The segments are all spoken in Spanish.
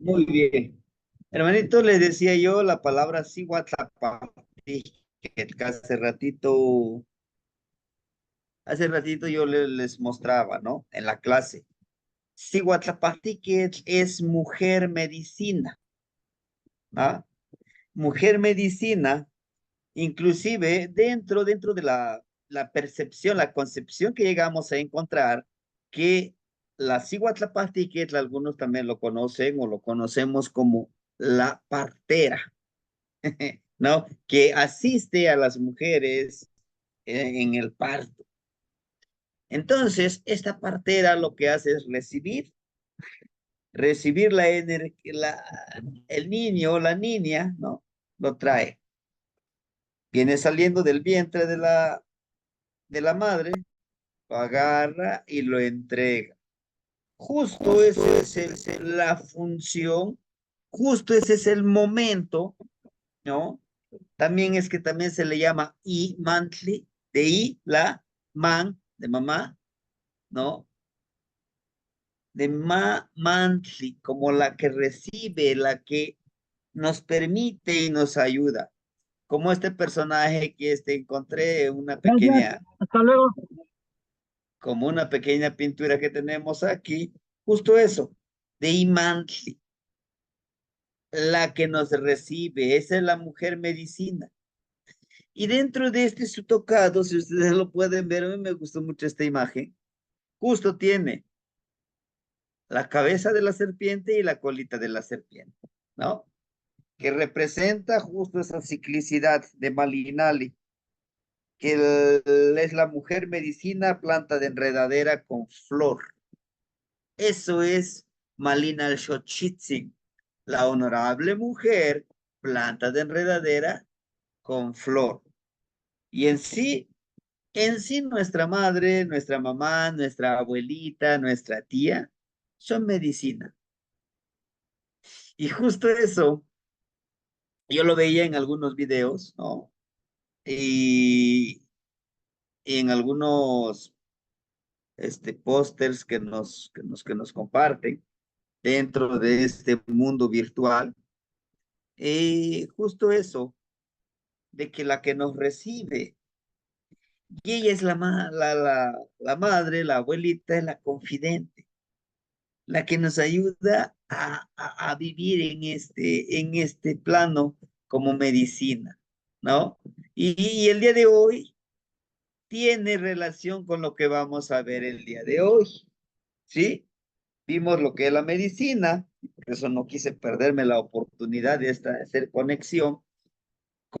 Muy bien. Hermanito, le decía yo la palabra Cihuatlapalti, que hace ratito yo les mostraba, ¿no? En la clase. Cihuatlapalti que es mujer medicina, ¿ah? Mujer medicina, inclusive dentro de la percepción, la concepción que llegamos a encontrar, que la Cihuatlapalti, que algunos también lo conocen o lo conocemos como la partera. ¿No? Que asiste a las mujeres en el parto. Entonces, esta partera lo que hace es recibir el niño o la niña, ¿no? Lo trae. Viene saliendo del vientre de la madre, lo agarra y lo entrega. Justo esa la función, justo ese es el momento, ¿no? También es que también se le llama I-Mantli, de I, la, man, de mamá, ¿no? De Mantli, como la que recibe, la que nos permite y nos ayuda. Como este personaje que encontré Gracias, hasta luego. como una pequeña pintura que tenemos aquí, justo eso, de I-Mantli, la que nos recibe, esa es la mujer medicina. Y dentro de su tocado, si ustedes lo pueden ver, a mí me gustó mucho esta imagen. Justo tiene la cabeza de la serpiente y la colita de la serpiente, ¿no? Que representa justo esa ciclicidad de Malinali, que es la mujer medicina, planta de enredadera con flor. Eso es Malina Xochitzin, la honorable mujer, planta de enredadera con flor. Y en sí, nuestra madre, nuestra mamá, nuestra abuelita, nuestra tía, son medicina. Y justo eso, yo lo veía en algunos videos, ¿no? Y en algunos pósters que nos comparten dentro de este mundo virtual. Y justo eso, de que la que nos recibe, y ella es la madre, la abuelita, es la confidente, la que nos ayuda a vivir en este plano como medicina, ¿no? Y el día de hoy tiene relación con lo que vamos a ver el día de hoy, ¿sí? Vimos lo que es la medicina, por eso no quise perderme la oportunidad de hacer conexión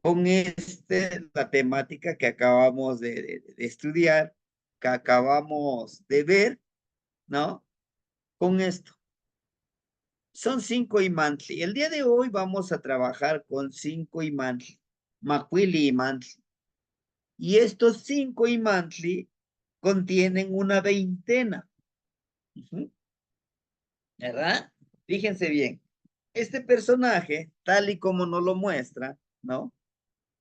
con la temática que acabamos de estudiar, que acabamos de ver, ¿no? Con esto. Son 5 imantli. El día de hoy vamos a trabajar con 5 imantli, macuili imantli. Y estos 5 imantli contienen una veintena, ¿verdad? Fíjense bien, este personaje, tal y como nos lo muestra, ¿no?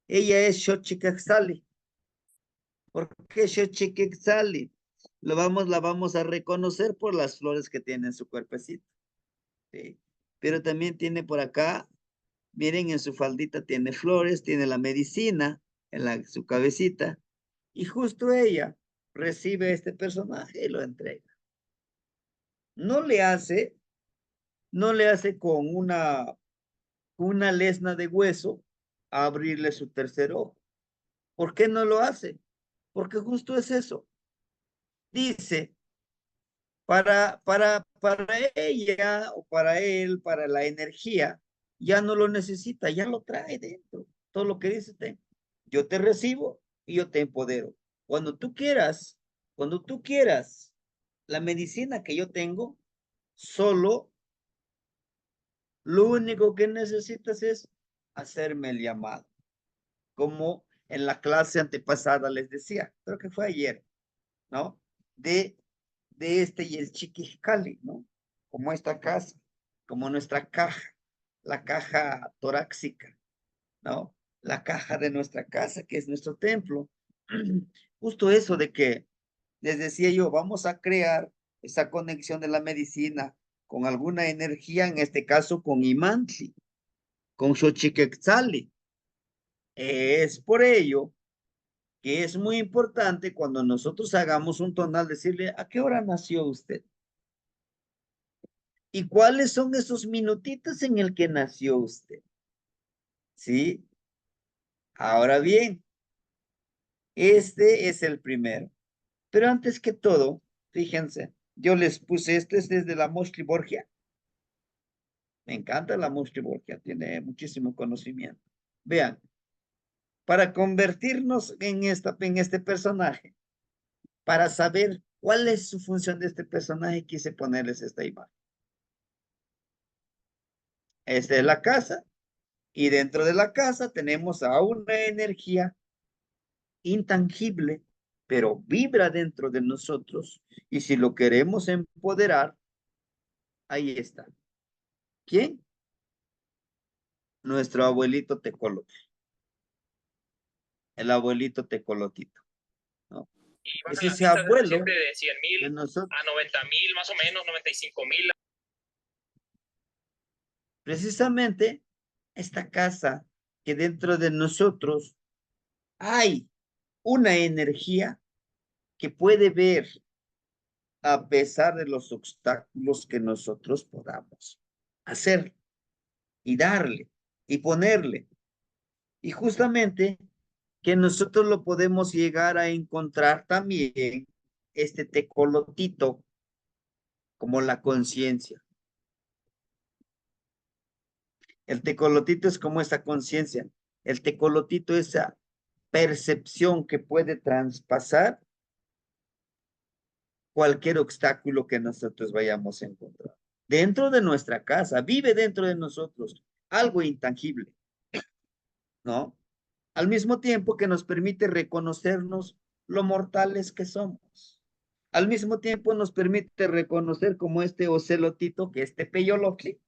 Ella es Xochiquetzali. ¿Por qué Xochiquetzali? La vamos a reconocer por las flores que tiene en su cuerpecito, ¿sí? Pero también tiene por acá. Miren, en su faldita tiene flores, tiene la medicina en su cabecita, y justo ella recibe este personaje y lo entrega. No le hace, no le hace con una lesna de hueso a abrirle su tercer ojo. ¿Por qué no lo hace? Porque justo es eso. Dice, para ella o para él, para la energía, ya no lo necesita, ya lo trae dentro. Todo lo que dice, yo te recibo y yo te empodero. Cuando tú quieras, cuando tú quieras la medicina que yo tengo, solo lo único que necesitas es hacerme el llamado. Como en la clase antepasada les decía, creo que fue ayer, ¿no? De, de y el chiquiscali, ¿no? Como esta casa, como nuestra caja, la caja torácica, ¿no? La caja de nuestra casa, que es nuestro templo. Justo eso de que les decía yo, vamos a crear esa conexión de la medicina con alguna energía, en este caso con Imantli, con Xochiquetzali. Es por ello que es muy importante cuando nosotros hagamos un tonal decirle, ¿a qué hora nació usted? ¿Y cuáles son esos minutitos en el que nació usted? ¿Sí? Ahora bien, este es el primero. Pero antes que todo, fíjense, yo les puse, este es desde la Moshli Borgia. Me encanta la Moshli Borgia, tiene muchísimo conocimiento. Vean, para convertirnos en este personaje, para saber cuál es su función de este personaje, quise ponerles esta imagen. Esta es la casa, y dentro de la casa tenemos a una energía intangible, pero vibra dentro de nosotros, y si lo queremos empoderar, ahí está. ¿Quién? Nuestro abuelito Tecolote, el abuelito Tecolotito, ¿no? Y Es bajan las ese listas desde abuelo siempre de 100,000 de nosotros. a 90,000, más o menos, 95,000. Precisamente esta casa que dentro de nosotros hay una energía que puede ver a pesar de los obstáculos que nosotros podamos hacer y darle y ponerle. Y justamente que nosotros lo podemos llegar a encontrar también, este tecolotito, como la conciencia. El tecolotito es como esa conciencia. El tecolotito es esa percepción que puede traspasar cualquier obstáculo que nosotros vayamos a encontrar. Dentro de nuestra casa, vive dentro de nosotros algo intangible, ¿no? Al mismo tiempo que nos permite reconocernos lo mortales que somos. Al mismo tiempo nos permite reconocer como este ocelotito, que este peyolocli,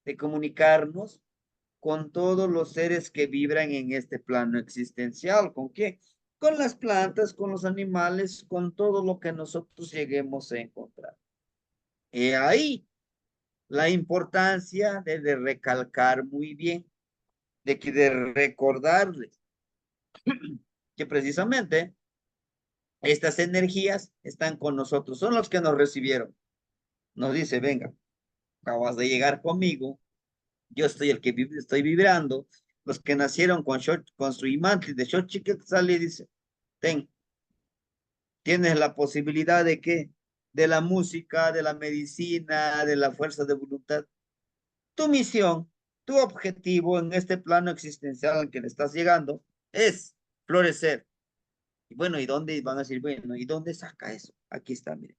de comunicarnos con todos los seres que vibran en este plano existencial. ¿Con qué? Con las plantas, con los animales, con todo lo que nosotros lleguemos a encontrar. Y ahí la importancia de recalcar muy bien, de recordarles que precisamente estas energías están con nosotros, son los que nos recibieron. Nos dice, venga, acabas de llegar conmigo, yo estoy el que estoy vibrando, los que nacieron con su imantli de Xochiquetzali, dice, tienes la posibilidad de qué, de la música, de la medicina, de la fuerza de voluntad. Tu misión, tu objetivo en este plano existencial al que le estás llegando es florecer. Y bueno, ¿y dónde van a decir? Bueno, ¿y dónde saca eso? Aquí está, miren.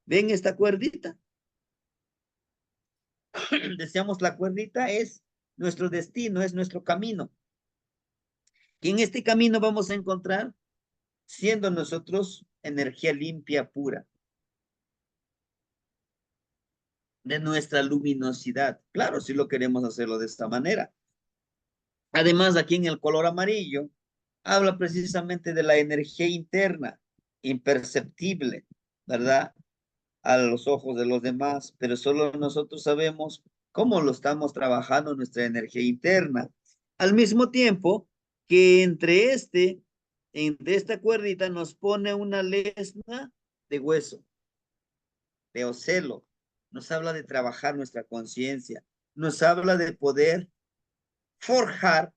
¿Ven esta cuerdita? Decíamos, la cuerdita es nuestro destino, es nuestro camino. Y en este camino vamos a encontrar, siendo nosotros energía limpia, pura, de nuestra luminosidad. Claro, si lo queremos hacerlo de esta manera. Además, aquí en el color amarillo, habla precisamente de la energía interna, imperceptible, ¿verdad? A los ojos de los demás, pero solo nosotros sabemos cómo lo estamos trabajando nuestra energía interna. Al mismo tiempo que entre esta cuerdita nos pone una lesna de hueso, de ocelo, nos habla de trabajar nuestra conciencia, nos habla de poder forjar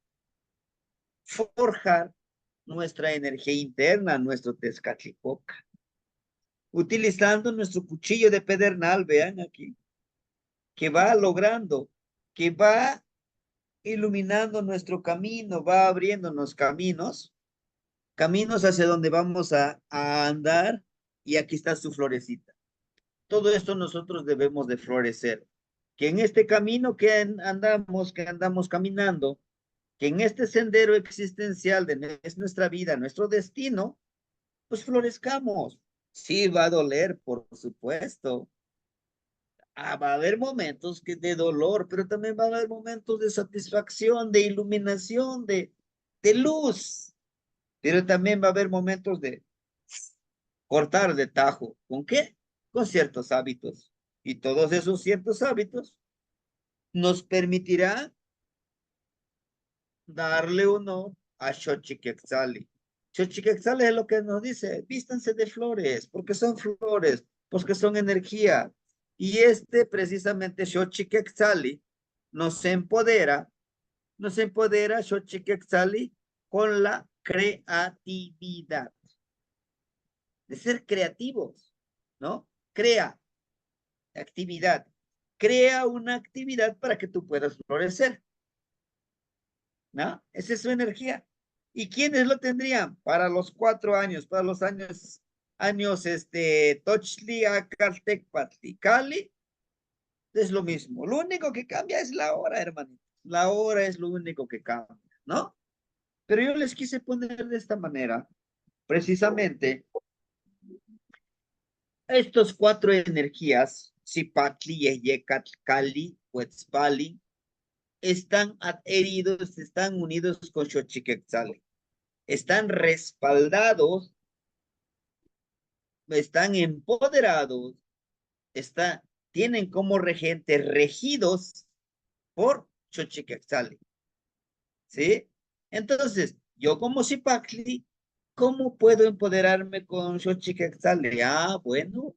nuestra energía interna, nuestro Tezcatlipoca, utilizando nuestro cuchillo de pedernal, vean aquí, que va logrando, que va iluminando nuestro camino, va abriéndonos caminos, caminos hacia donde vamos a andar, y aquí está su florecita. Todo esto nosotros debemos de florecer, que en este camino que andamos caminando, que en este sendero existencial de nuestra vida, nuestro destino, pues florezcamos. Sí, va a doler, por supuesto. Va a haber momentos de dolor, pero también va a haber momentos de satisfacción, de iluminación, de luz. Pero también va a haber momentos de cortar de tajo. ¿Con qué? con ciertos hábitos. Y todos esos ciertos hábitos nos permitirán darle honor a Xochiquetzali. Xochiquetzali es lo que nos dice, vístanse de flores, porque son flores, porque son energía. Y precisamente Xochiquetzali nos empodera Xochiquetzali con la creatividad, de ser creativos, ¿no? Actividad. Crea una actividad para que tú puedas florecer, ¿no? Esa es su energía. ¿Y quiénes lo tendrían? Para los 4 años, para los años, Tochli, Acaltecpatli, Cali, es lo mismo. Lo único que cambia es la hora, hermanito. La hora es lo único que cambia, ¿no? Pero yo les quise poner de esta manera, precisamente, estos 4 energías, Zipatli, Yeyecatl, Cali, Huetzpali, están adheridos, están unidos con Xochiquetzali. Están respaldados, están empoderados, tienen como regentes regidos por Xochiquetzali. ¿Sí? Entonces, yo como Zipacli, ¿cómo puedo empoderarme con Xochiquetzali? Ah, bueno,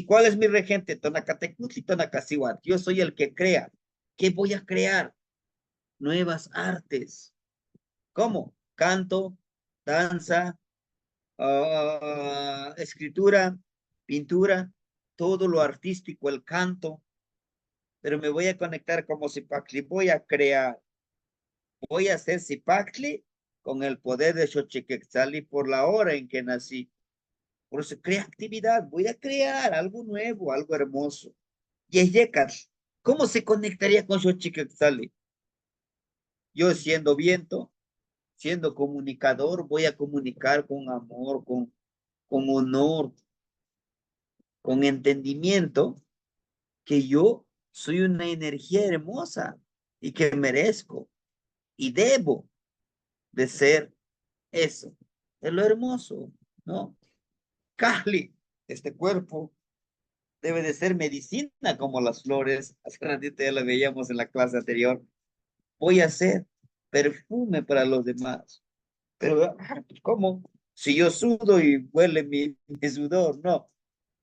¿cuál es mi regente? Tonacatecutli, Tonacacihuat. Yo soy el que crea. ¿Qué voy a crear? Nuevas artes. ¿Cómo? Canto, danza, escritura, pintura, todo lo artístico, el canto, pero me voy a conectar como Zipacli, voy a crear, voy a hacer Zipacli con el poder de Xochiquetzali por la hora en que nací. Por eso, creatividad, voy a crear algo nuevo, algo hermoso. Yeyecatl, ¿cómo se conectaría con Xochiquetzali? Yo siendo viento, siendo comunicador, voy a comunicar con amor, con honor, con entendimiento, que yo soy una energía hermosa y que merezco y debo de ser eso. Es lo hermoso, ¿no? Cali, este cuerpo debe de ser medicina como las flores. Hace ratito ya lo veíamos en la clase anterior. Voy a ser perfume para los demás. Pero, ¿cómo? Si yo sudo y huele mi sudor, no.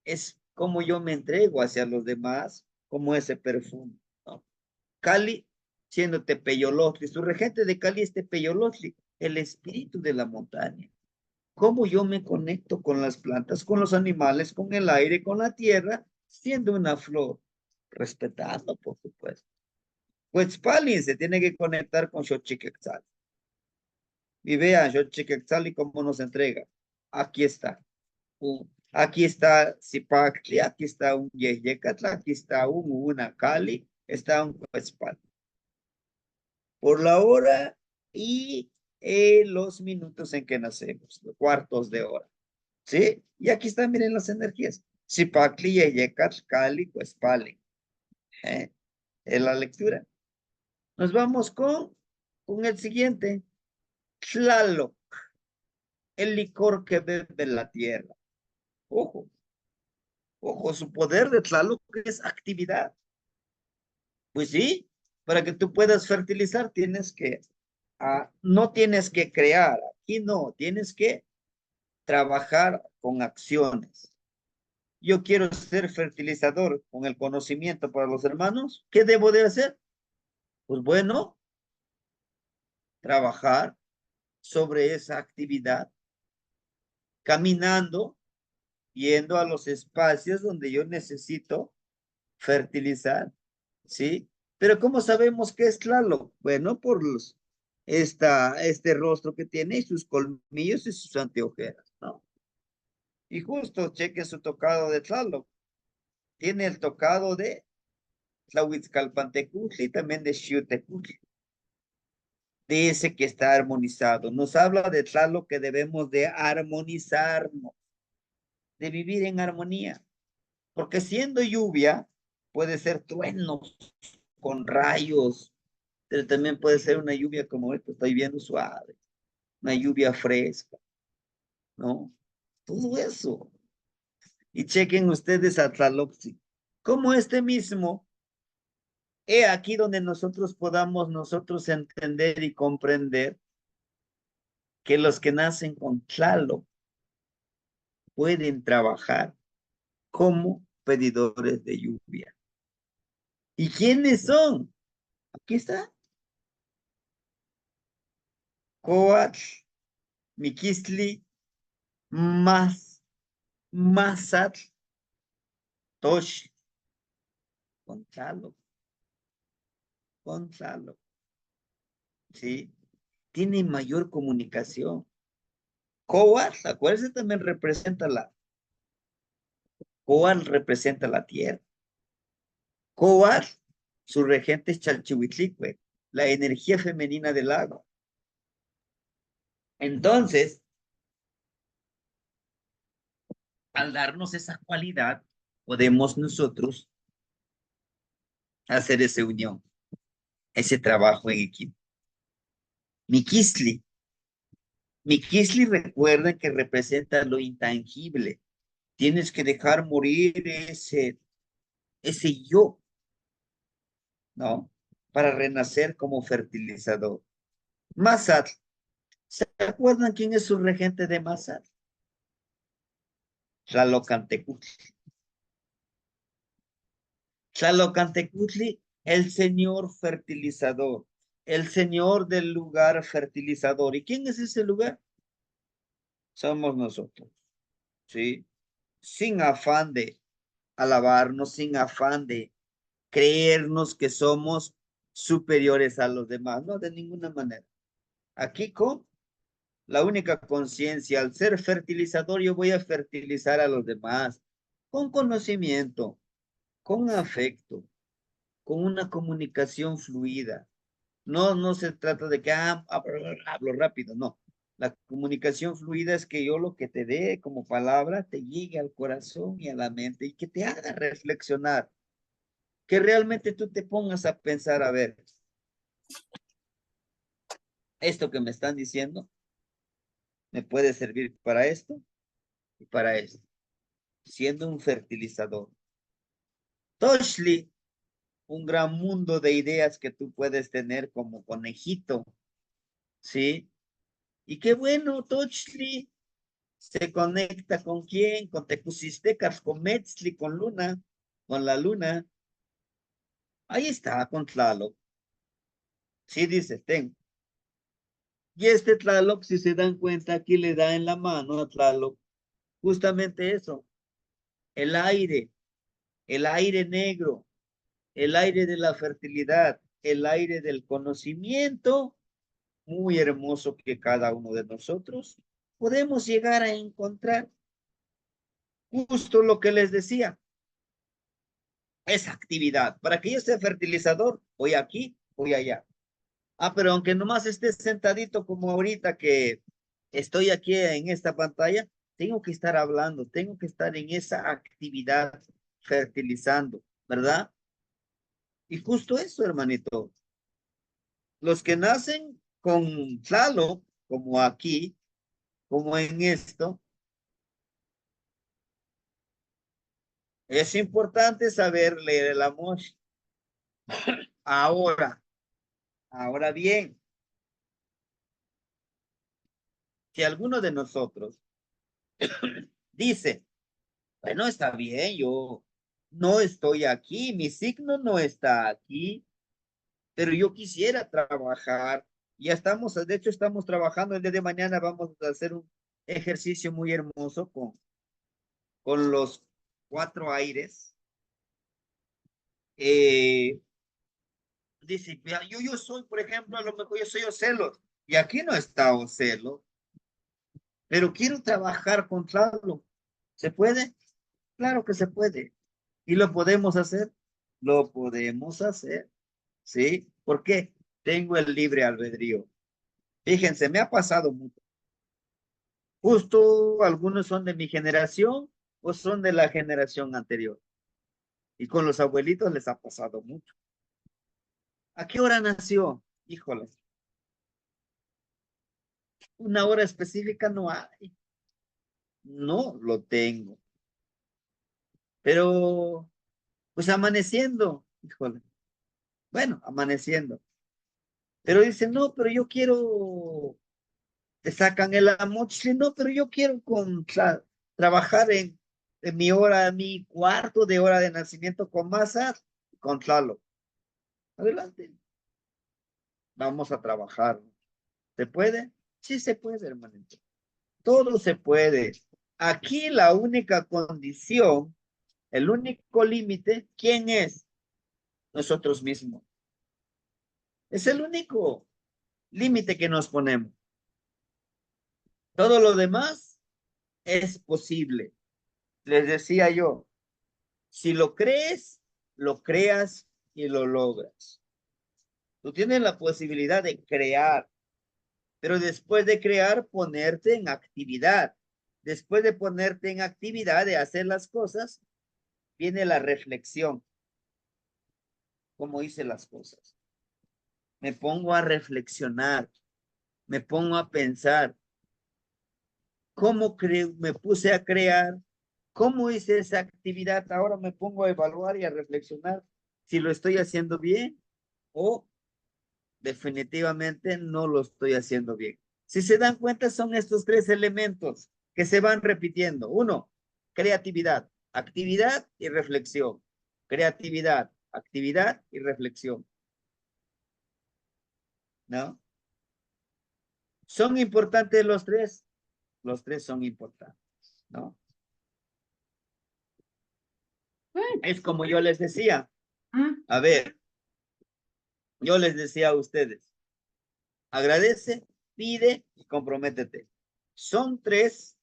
Es como yo me entrego hacia los demás, como ese perfume, ¿no? Cali, siendo Tepeyolotli, su regente de Cali es Tepeyolotli, el espíritu de la montaña. ¿Cómo yo me conecto con las plantas, con los animales, con el aire, con la tierra, siendo una flor? Respetando, por supuesto. Huetzpalin se tiene que conectar con Xochiquetzali. Y vean, Xochiquetzali cómo nos entrega. Aquí está. Aquí está Zipacli, aquí está un Yeyecatl, aquí está una Cali, está un Huetzpali. Por la hora y los minutos en que nacemos, los cuartos de hora. ¿Sí? Y aquí están, miren las energías. Zipacli, Yeyecatl, Cali, Huetzpali. En la lectura. Nos vamos con el siguiente. Tlaloc, el licor que bebe la tierra. Ojo, ojo, su poder de Tlaloc es actividad. Pues sí, para que tú puedas fertilizar no tienes que crear, aquí no, tienes que trabajar con acciones. Yo quiero ser fertilizador con el conocimiento para los hermanos. ¿Qué debo de hacer? Pues bueno, trabajar sobre esa actividad, caminando, yendo a los espacios donde yo necesito fertilizar, ¿sí? Pero ¿cómo sabemos qué es Tlaloc? Bueno, por este rostro que tiene y sus colmillos y sus anteojeras, ¿no? Y justo cheque su tocado de Tlaloc. Tiene el tocado de Tlahuitzcalpantecutli y también de Xiutecutli. Dice que está armonizado. Nos habla de Tlaloc que debemos de armonizarnos, de vivir en armonía. Porque siendo lluvia, puede ser truenos con rayos, pero también puede ser una lluvia como esta, estoy viendo suave, una lluvia fresca, ¿no? Todo eso. Y chequen ustedes a Tlaloc, como este mismo, he aquí donde nosotros podamos nosotros entender y comprender que los que nacen con Tlaloc pueden trabajar como pedidores de lluvia. ¿Y quiénes son? Aquí está. Coatl, Miquistli, Mazatl, Tosh, Gonzalo, ¿sí? Tiene mayor comunicación. Coatl, acuérdense, también Coatl representa la tierra. Coatl, su regente es Chalchihuitlicue, la energía femenina del agua. Entonces, al darnos esa cualidad, podemos nosotros hacer esa unión, ese trabajo en equipo. Miquistli. Miquistli recuerda que representa lo intangible. Tienes que dejar morir ese yo, ¿no? Para renacer como fertilizador. Mazatl. ¿Se acuerdan quién es su regente de Mazatl? Tlalocantecutli. Tlalocantecutli, el señor fertilizador, el señor del lugar fertilizador. ¿Y quién es ese lugar? Somos nosotros, ¿sí? Sin afán de alabarnos, sin afán de creernos que somos superiores a los demás, no, de ninguna manera. Aquí con la única conciencia, al ser fertilizador, yo voy a fertilizar a los demás con conocimiento, con afecto, con una comunicación fluida. No, no se trata de que hablo rápido, no. La comunicación fluida es que yo lo que te dé como palabra te llegue al corazón y a la mente y que te haga reflexionar, que realmente tú te pongas a pensar, a ver, esto que me están diciendo me puede servir para esto y para esto, siendo un fertilizador. Toshli, un gran mundo de ideas que tú puedes tener como conejito, ¿sí? Y qué bueno, Toshli se conecta con quién, con Tecusistecas, con Metzli, con Luna, con la Luna. Ahí está, con Tlaloc. Sí, dice, ten. Y este Tlaloc, si se dan cuenta, aquí le da en la mano a Tlaloc justamente eso, el aire negro, el aire de la fertilidad, el aire del conocimiento, muy hermoso que cada uno de nosotros podemos llegar a encontrar. Justo lo que les decía, esa actividad. Para que yo sea fertilizador, voy aquí, voy allá. Pero aunque nomás esté sentadito como ahorita que estoy aquí en esta pantalla, tengo que estar hablando, tengo que estar en esa actividad fertilizando, ¿verdad? Y justo eso, hermanito. Los que nacen con Tlaloc, como aquí, como en esto, es importante saber leer el amor. Ahora, ahora bien, si alguno de nosotros dice, bueno, está bien, yo no estoy aquí, mi signo no está aquí, pero yo quisiera trabajar. Ya estamos, de hecho, estamos trabajando el día de mañana, vamos a hacer un ejercicio muy hermoso con los 4 aires. Eh, Dice, yo soy, por ejemplo, a lo mejor yo soy Ocelo, y aquí no está Ocelo, pero quiero trabajar con Tlaloc. ¿Se puede? Claro que se puede. ¿Y lo podemos hacer? Lo podemos hacer, ¿sí? ¿Por qué? Tengo el libre albedrío. Fíjense, me ha pasado mucho. Justo algunos son de mi generación o son de la generación anterior. Y con los abuelitos les ha pasado mucho. ¿A qué hora nació? Híjole, una hora específica no hay. No lo tengo. Pero, pues amaneciendo, híjole. Bueno, amaneciendo. Pero dicen, no, pero yo quiero, te sacan el amoxicilina, no, pero yo quiero trabajar en mi hora, mi cuarto de hora de nacimiento con masa, con Tlaloc. Adelante. Vamos a trabajar. ¿Se puede? Sí se puede, hermanito. Todo se puede. Aquí la única condición, el único límite, ¿quién es? Nosotros mismos. Es el único límite que nos ponemos. Todo lo demás es posible. Les decía yo, si lo crees, lo creas y lo logras. Tú tienes la posibilidad de crear, pero después de crear, ponerte en actividad. Después de ponerte en actividad, de hacer las cosas, viene la reflexión. ¿Cómo hice las cosas? Me pongo a reflexionar, me pongo a pensar. ¿Cómo me puse a crear? ¿Cómo hice esa actividad? Ahora me pongo a evaluar y a reflexionar si lo estoy haciendo bien o definitivamente no lo estoy haciendo bien. Si se dan cuenta, son estos tres elementos que se van repitiendo. Uno, creatividad, actividad y reflexión. Creatividad, actividad y reflexión. ¿No? ¿Son importantes los tres? Los tres son importantes, ¿no? Es como yo les decía. A ver, yo les decía a ustedes, agradece, pide y comprométete. Son tres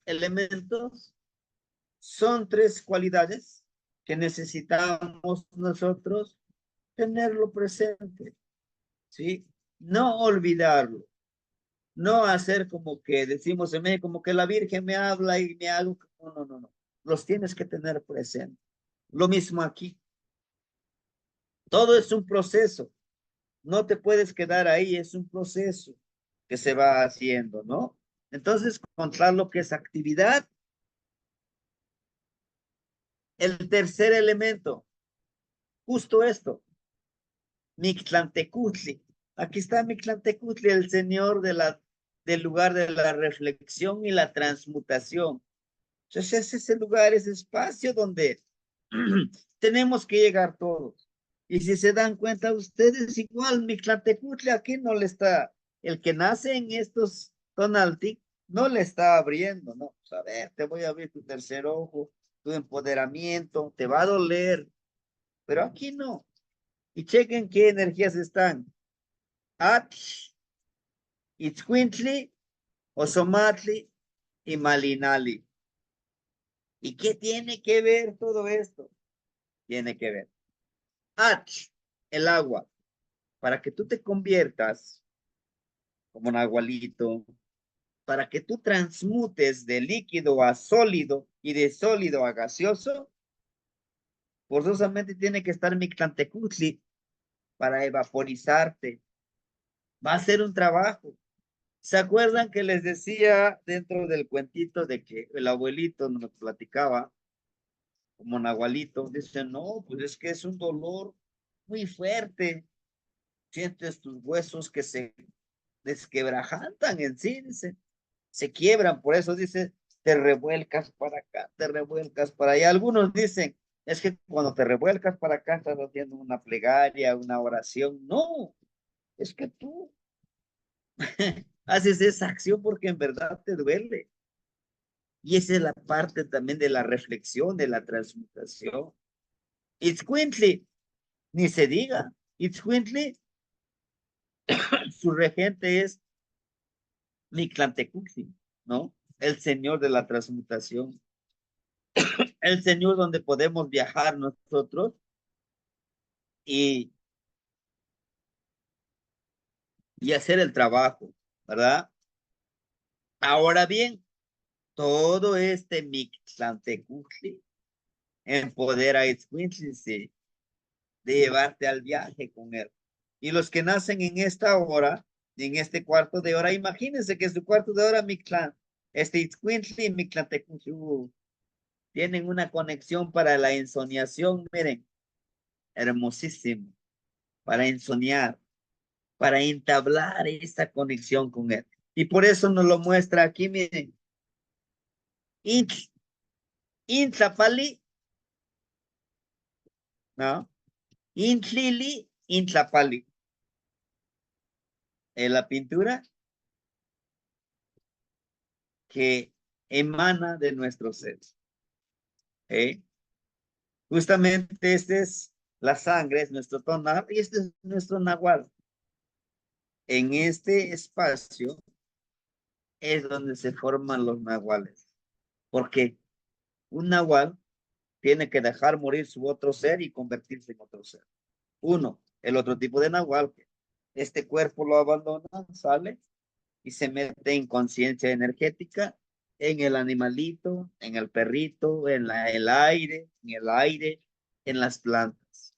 elementos, son tres cualidades que necesitamos nosotros tenerlo presente, ¿sí? No olvidarlo, no hacer como que decimos en México, como que la Virgen me habla y me hago, no, no, no, no, los tienes que tener presente. Lo mismo aquí, todo es un proceso, no te puedes quedar ahí, es un proceso que se va haciendo, ¿no? Entonces, encontrar lo que es actividad. El tercer elemento, justo esto, Mictlantecutli. Aquí está Mictlantecutli, el señor del lugar de la reflexión y la transmutación. Entonces, ese es el lugar, ese espacio donde tenemos que llegar todos. Y si se dan cuenta ustedes, igual Mictlantecutli aquí no le está, el que nace en estos Tonaltic, no le está abriendo, ¿no? Pues a ver, te voy a abrir tu tercer ojo, tu empoderamiento, te va a doler, pero aquí no. Y chequen qué energías están. Ach, Itzcuintli, Osomatli y Malinali. ¿Y qué tiene que ver todo esto? Tiene que ver. Ach, el agua. Para que tú te conviertas como un agualito, para que tú transmutes de líquido a sólido y de sólido a gaseoso, forzosamente tiene que estar Mictlantecutli para evaporizarte. Va a ser un trabajo. ¿Se acuerdan que les decía dentro del cuentito de que el abuelito nos platicaba como Nahualito? Dice, no, pues es que es un dolor muy fuerte. Sientes tus huesos que se desquebrajantan en sí, dice, se quiebran, por eso dice, te revuelcas para acá, te revuelcas para allá. Algunos dicen, es que cuando te revuelcas para acá estás haciendo una plegaria, una oración. No, es que tú haces esa acción porque en verdad te duele. Y esa es la parte también de la reflexión, de la transmutación. Itzcuintli, ni se diga. Itzcuintli, su regente es Mictlantecutli, ¿no? El señor de la transmutación. El señor donde podemos viajar nosotros y, y hacer el trabajo, ¿verdad? Ahora bien, todo este Mictlantecutli empodera a Itzcuintli, sí, de llevarte al viaje con él. Y los que nacen en esta hora, en este cuarto de hora, imagínense que su cuarto de hora, Mictlán, este Itzcuintli y Mictlantecutli, tienen una conexión para la ensoñación, miren, hermosísimo, para ensoñar, para entablar esta conexión con él. Y por eso nos lo muestra aquí, miren, Intlapali, ¿no? Intlili, Intlapali. En la pintura que emana de nuestro ser. ¿Eh? Justamente este es la sangre, es nuestro tonal y este es nuestro nahual. En este espacio es donde se forman los nahuales. Porque un nahual tiene que dejar morir su otro ser y convertirse en otro ser. Uno, el otro tipo de nahual, este cuerpo lo abandona, sale y se mete en conciencia energética en el animalito, en el perrito, el aire, en las plantas.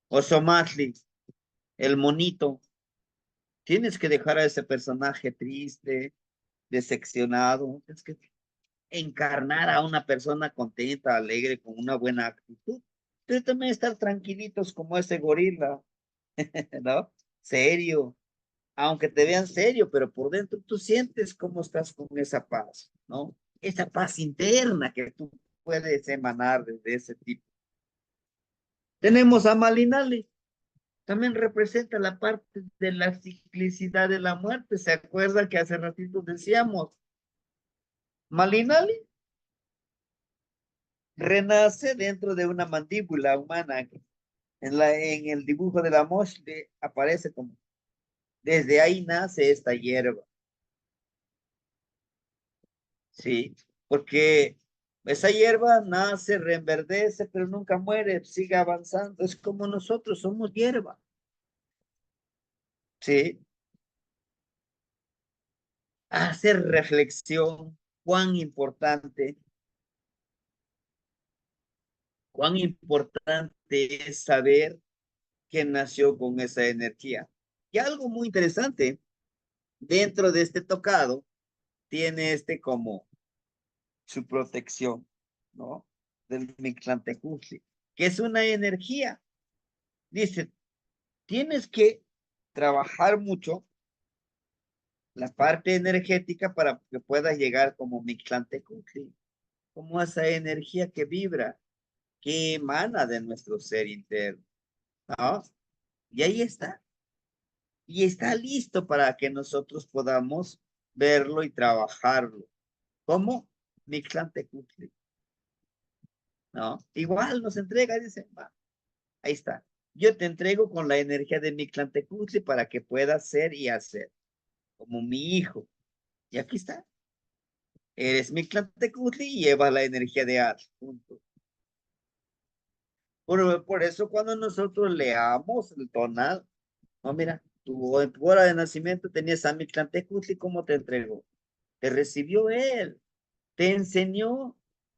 Osomatli, el monito, tienes que dejar a ese personaje triste, decepcionado, tienes que encarnar a una persona contenta, alegre, con una buena actitud. Pero también estar tranquilitos como ese gorila, ¿no? Serio, aunque te vean serio, pero por dentro tú sientes cómo estás con esa paz, ¿no? Esa paz interna que tú puedes emanar desde ese tipo. Tenemos a Malinali, también representa la parte de la ciclicidad de la muerte. ¿Se acuerdan que hace ratito decíamos? Malinali renace dentro de una mandíbula humana. En el dibujo de la Moshe aparece como, desde ahí nace esta hierba. Sí, porque esa hierba nace, reverdece, pero nunca muere, sigue avanzando. Es como nosotros somos hierba. Sí, hacer reflexión, cuán importante es saber que nació con esa energía. Y algo muy interesante, dentro de este tocado, tiene este como su protección, ¿no? Del Mictlantecutli, que es una energía. Dice, tienes que trabajar mucho la parte energética para que puedas llegar como Mictlantecutli, como esa energía que vibra, que emana de nuestro ser interno, ¿no? Y ahí está. Y está listo para que nosotros podamos verlo y trabajarlo. ¿Cómo? Mictlantecutli, ¿no? Igual nos entrega, dice, va, ahí está. Yo te entrego con la energía de Mictlantecutli para que puedas ser y hacer, como mi hijo. Y aquí está. Eres Mictlantecutli y llevas la energía de Ad. Punto. Por eso cuando nosotros leamos el tonal, no, mira, en tu hora de nacimiento tenías a Mictlantecutli, ¿cómo te entregó? Te recibió él, te enseñó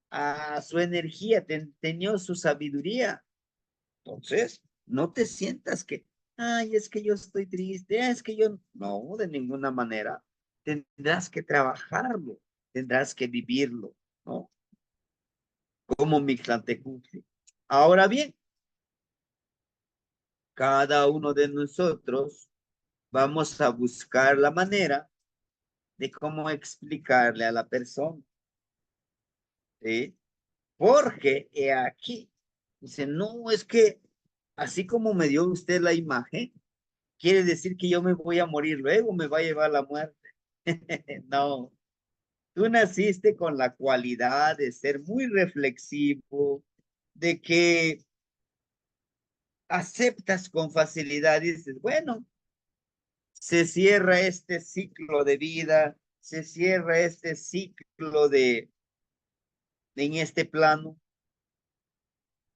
a su energía, te enseñó su sabiduría. Entonces, no te sientas que, ay, es que yo estoy triste, es que yo, no, de ninguna manera. Tendrás que trabajarlo, tendrás que vivirlo, ¿no? Como Mictlantecutli. Ahora bien, cada uno de nosotros vamos a buscar la manera de cómo explicarle a la persona, ¿sí? Porque aquí, dice, no, es que así como me dio usted la imagen, quiere decir que yo me voy a morir luego, me va a llevar la muerte. No, tú naciste con la cualidad de ser muy reflexivo, de que aceptas con facilidad y dices, bueno, se cierra este ciclo de vida, se cierra este ciclo en este plano.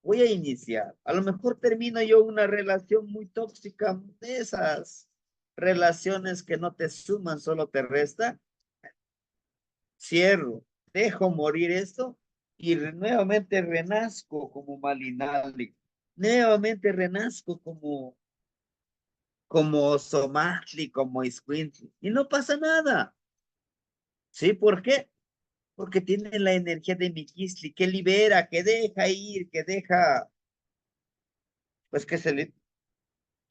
Voy a iniciar. A lo mejor termino yo una relación muy tóxica, de esas relaciones que no te suman, solo te resta. Cierro, dejo morir esto y nuevamente renazco como Malinali. Nuevamente renazco como Somatli, como Iscuintli. Y no pasa nada. ¿Sí? ¿Por qué? porque tiene la energía de Miquisli, que libera, que deja ir, que deja, pues que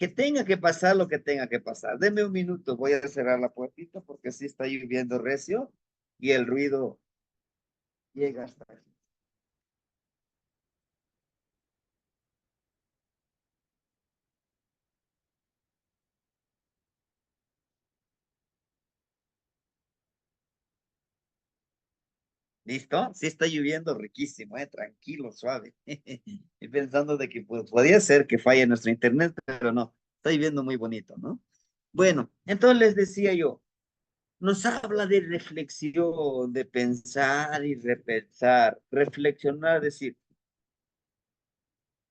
tenga que pasar lo que tenga que pasar. Deme un minuto, voy a cerrar la puertita porque sí está lloviendo recio y el ruido llega hasta aquí. ¿Listo? Sí está lloviendo riquísimo, tranquilo, suave. Y pensando de que pues, podía ser que falle nuestro internet, pero no, está lloviendo muy bonito, ¿no? Bueno, entonces les decía yo, nos habla de reflexión, de pensar y repensar, reflexionar, decir,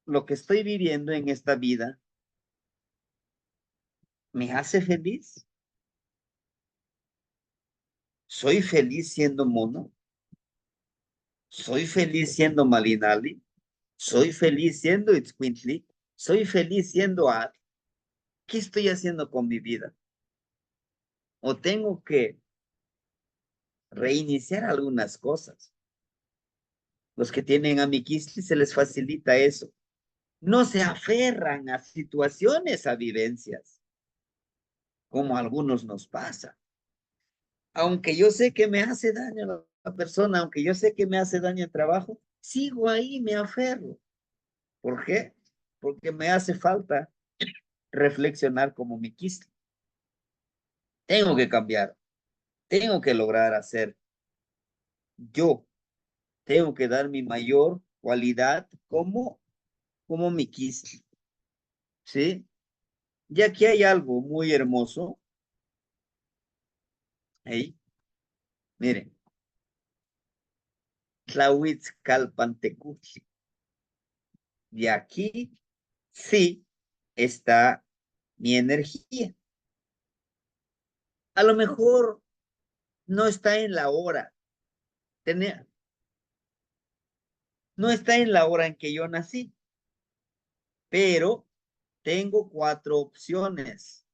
lo que estoy viviendo en esta vida, ¿me hace feliz? ¿Soy feliz siendo mono? ¿Soy feliz siendo Malinali? ¿Soy feliz siendo Itzcuintli? ¿Soy feliz siendo Ad? ¿Qué estoy haciendo con mi vida? ¿O tengo que reiniciar algunas cosas? Los que tienen a Miquisli se les facilita eso. No se aferran a situaciones, a vivencias, como a algunos nos pasa. Aunque yo sé que me hace daño a la persona, aunque yo sé que me hace daño el trabajo, sigo ahí, me aferro. ¿Por qué? Porque me hace falta reflexionar como Miquisli. Tengo que cambiar, tengo que lograr hacer yo, tengo que dar mi mayor cualidad como Miquisli, ¿sí? Ya que hay algo muy hermoso, ahí, miren, Tlahuitzcalpantecutli. Y aquí sí está mi energía. A lo mejor no está en la hora, tenía, no está en la hora en que yo nací, pero tengo cuatro opciones.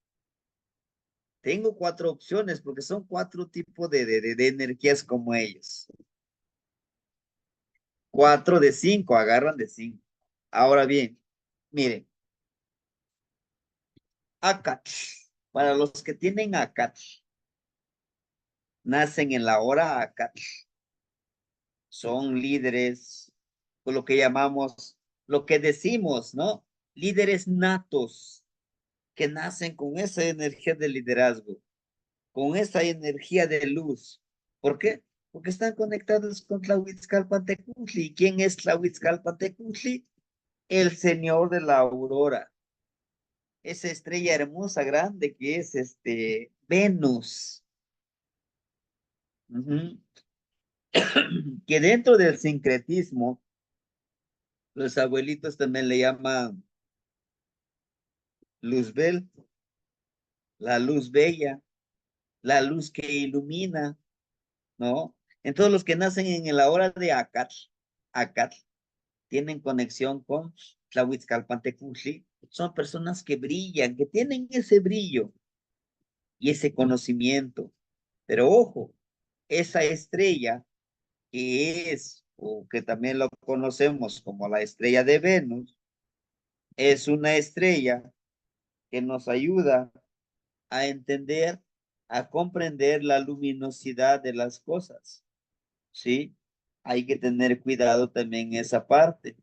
Tengo cuatro opciones porque son cuatro tipos de energías como ellos. Cuatro de cinco, agarran de cinco. Ahora bien, miren, Akat, para los que tienen Akat, nacen en la hora Akat, son líderes, por lo que llamamos, lo que decimos, ¿no? Líderes natos que nacen con esa energía de liderazgo, con esa energía de luz. ¿Por qué? Porque están conectados con Tlahuitzcalpantecutli. ¿Quién es Tlahuitzcalpantecutli? El señor de la aurora. Esa estrella hermosa, grande que es Venus. Ujú. Que dentro del sincretismo, los abuelitos también le llaman Luzbel, la luz bella, la luz que ilumina, ¿no? Entonces los que nacen en la hora de Acat, tienen conexión con Tlahuitzcalpantecutli, son personas que brillan, que tienen ese brillo y ese conocimiento. Pero ojo, esa estrella que es, o que también lo conocemos como la estrella de Venus, es una estrella que nos ayuda a entender, a comprender la luminosidad de las cosas, ¿sí? Hay que tener cuidado también en esa parte,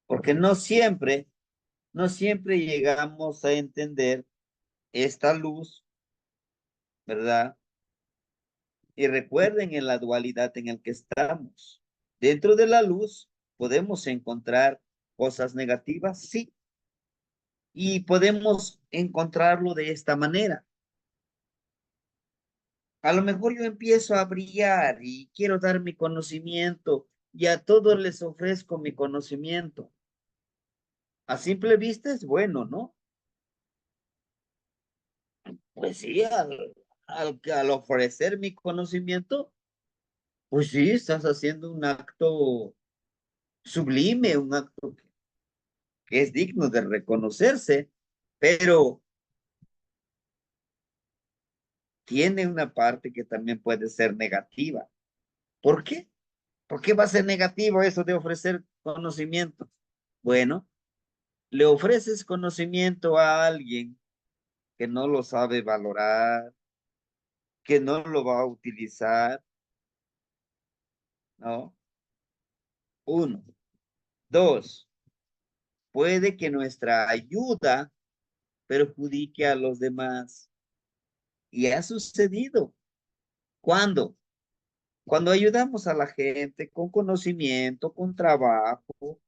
porque no siempre llegamos a entender esta luz, ¿verdad? Y recuerden en la dualidad en el que estamos. Dentro de la luz podemos encontrar cosas negativas, sí, y podemos encontrarlo de esta manera. A lo mejor yo empiezo a brillar y quiero dar mi conocimiento y a todos les ofrezco mi conocimiento. A simple vista es bueno, ¿no? Pues sí, al ofrecer mi conocimiento, pues sí, estás haciendo un acto sublime, un acto que es digno de reconocerse, pero tiene una parte que también puede ser negativa. ¿Por qué? ¿Por qué va a ser negativo eso de ofrecer conocimiento? Bueno, le ofreces conocimiento a alguien que no lo sabe valorar, que no lo va a utilizar, ¿no? Uno. Dos, puede que nuestra ayuda perjudique a los demás. Y ha sucedido. ¿Cuándo? Cuando ayudamos a la gente con conocimiento, con trabajo,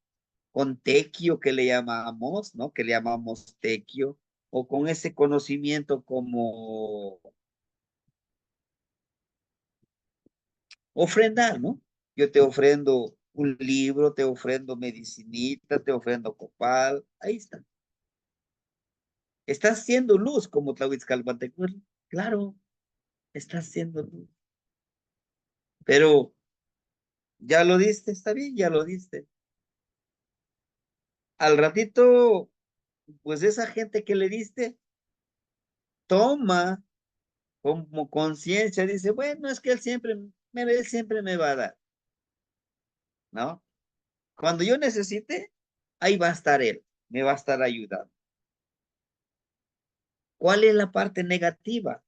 con tequio que le llamamos, ¿no? Que le llamamos tequio, o con ese conocimiento como ofrendar, ¿no? Yo te ofrendo un libro, te ofrendo medicinita, te ofrendo copal, ahí está. Estás haciendo luz como Tlahuitzcalpantecutli. Claro, estás haciendo luz. Pero ya lo diste, está bien, ya lo diste. Al ratito, pues esa gente que le diste, toma como conciencia, dice, bueno, es que él siempre me va a dar, ¿no? Cuando yo necesite, ahí va a estar él, me va a estar ayudando. ¿Cuál es la parte negativa?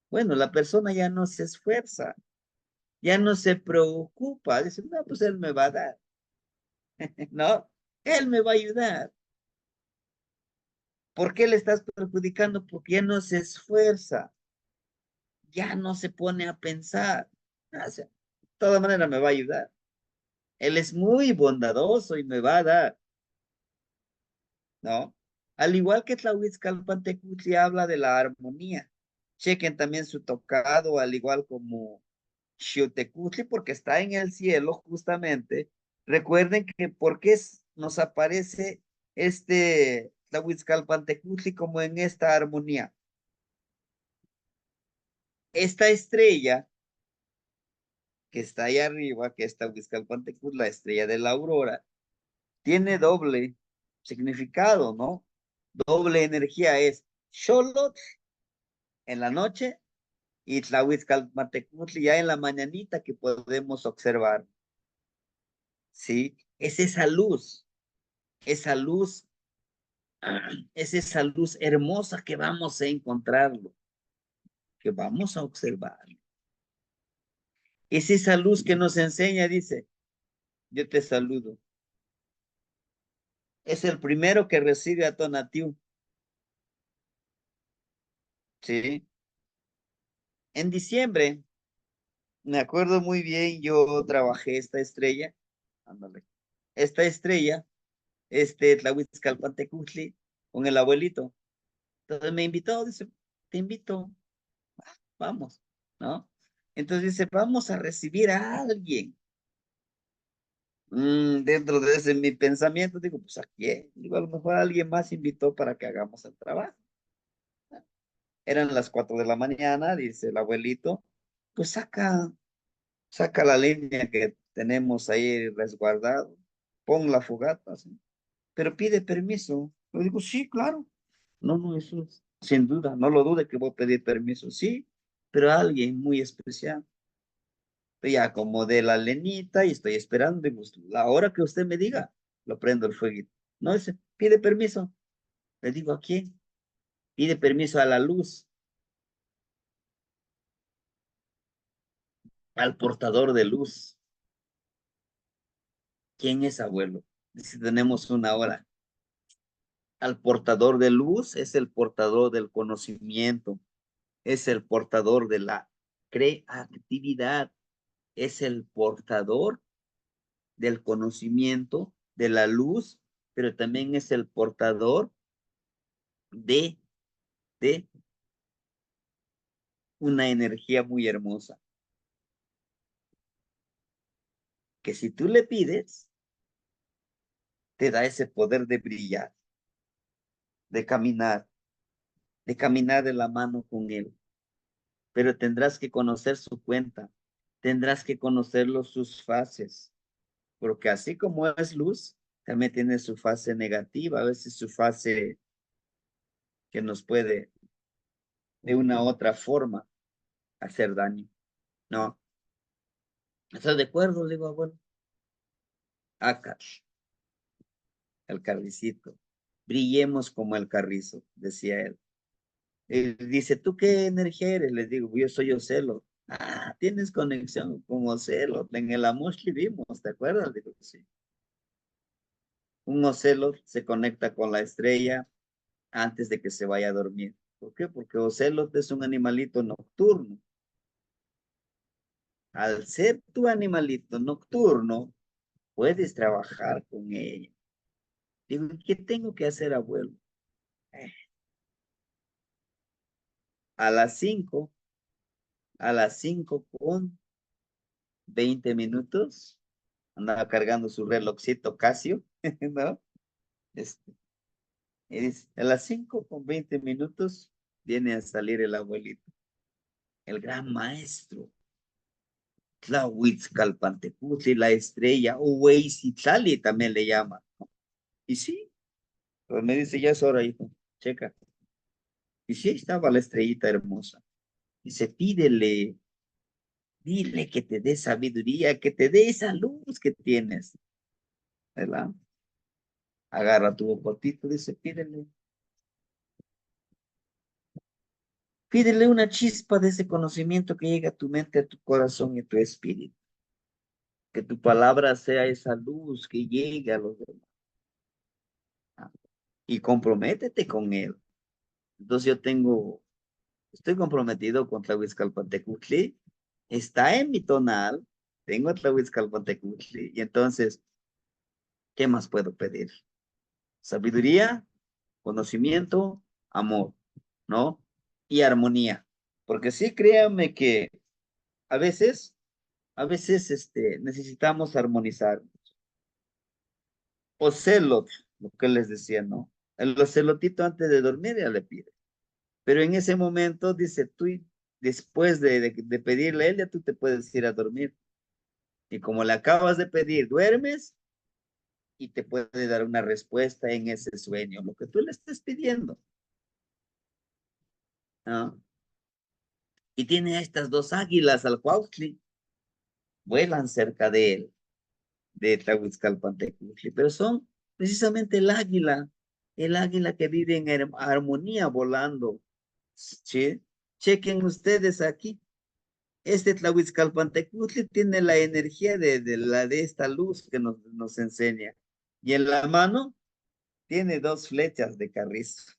Bueno, la persona ya no se esfuerza, ya no se preocupa, dice, no, pues él me va a dar, ¿no? Él me va a ayudar. ¿Por qué le estás perjudicando? Porque ya no se esfuerza, ya no se pone a pensar. O sea, de todas maneras me va a ayudar. Él es muy bondadoso y me va a dar, ¿no? Al igual que Tlahuitzcalpantecutli habla de la armonía. Chequen también su tocado, al igual como Xiotecutli, porque está en el cielo justamente. Recuerden que porque nos aparece este Tlahuitzcalpantecutli como en esta armonía. Esta estrella que está ahí arriba, que es Tlahuitzcalpantecutli, la estrella de la aurora, tiene doble significado, ¿no? Doble energía es Xolotl en la noche y Tlahuitzcalpantecutli ya en la mañanita que podemos observar, ¿sí? Es esa luz, es esa luz hermosa que vamos a encontrarlo, que vamos a observar. Es esa luz que nos enseña, dice, yo te saludo. Es el primero que recibe a Tonatiuh, ¿sí? En diciembre, me acuerdo muy bien, yo trabajé esta estrella, ándale, esta estrella, Tlahuitzcalpantecutli, con el abuelito. Entonces me invitó, dice, te invito, vamos, ¿no? Entonces dice, vamos a recibir a alguien. Dentro de ese mi pensamiento, digo, pues a quién, digo, a lo mejor alguien más invitó para que hagamos el trabajo. Eran las 4 de la mañana, dice el abuelito, pues saca la línea que tenemos ahí resguardado, pon la fogata, ¿sí? Pero pide permiso. Yo digo, sí, claro. No, no, eso es, sin duda, no lo dude que voy a pedir permiso, sí, pero a alguien muy especial. Ya acomodé la lenita y estoy esperando, y pues, la hora que usted me diga, lo prendo el fueguito. No, dice, pide permiso. Le digo, ¿a quién? Pide permiso a la luz, al portador de luz. ¿Quién es abuelo? Dice, tenemos una hora. Al portador de luz es el portador del conocimiento, es el portador de la creatividad, es el portador del conocimiento, de la luz, pero también es el portador de, de una energía muy hermosa, que si tú le pides, te da ese poder de brillar, de caminar, de caminar de la mano con él. Pero tendrás que conocer su cuenta, tendrás que conocerlo sus fases, porque así como es luz, también tiene su fase negativa, a veces su fase que nos puede de una u otra forma hacer daño, ¿no? ¿Estás de acuerdo? Le digo, abuelo. Acá, el carricito. Brillemos como el carrizo, decía él. Él dice, ¿tú qué energía eres? Les digo, yo soy Ocelo. Ah, tienes conexión con Ocelo. En el amor vivimos, ¿te acuerdas? Digo, sí. Un Ocelo se conecta con la estrella antes de que se vaya a dormir. ¿Por qué? Porque Ocelot es un animalito nocturno. Al ser tu animalito nocturno, puedes trabajar con ella. Digo, ¿qué tengo que hacer, abuelo? Eh, A las 5, a las 5:20, andaba cargando su relojcito Casio, ¿no? Este, y dice, a las 5:20 viene a salir el abuelito, el gran maestro, Tlahuitzcalpantecutli, la estrella, o Hueyzitlali también le llama. Y sí, pues me dice, ya es hora, hijo, checa. Y sí, estaba la estrellita hermosa. Dice, pídele, dile que te dé sabiduría, que te dé esa luz que tienes, ¿verdad? Agarra tu bocotito, dice, pídele una chispa de ese conocimiento que llega a tu mente, a tu corazón y a tu espíritu. Que tu palabra sea esa luz que llegue a los demás. Y comprométete con él. Entonces estoy comprometido con Tlahuizcalpantecutli, está en mi tonal, tengo Tlahuizcalpantecutli, y entonces, ¿qué más puedo pedir? Sabiduría, conocimiento, amor, ¿no? Y armonía. Porque sí, créanme que a veces, necesitamos armonizar. Ocelot, lo que les decía, ¿no? El ocelotito antes de dormir ya le pide. Pero en ese momento, dice, tú, después de pedirle a él, ya tú te puedes ir a dormir. Y como le acabas de pedir, duermes y te puede dar una respuesta en ese sueño, lo que tú le estés pidiendo. ¿No? Y tiene a estas dos águilas al Cuautli, vuelan cerca de él, de Tlahuizcalpantecutli, pero son precisamente el águila que vive en armonía volando. ¿Sí? Chequen ustedes aquí. Este Tlahuizcalpantecutli tiene la energía de esta luz que nos enseña. Y en la mano tiene dos flechas de carrizo.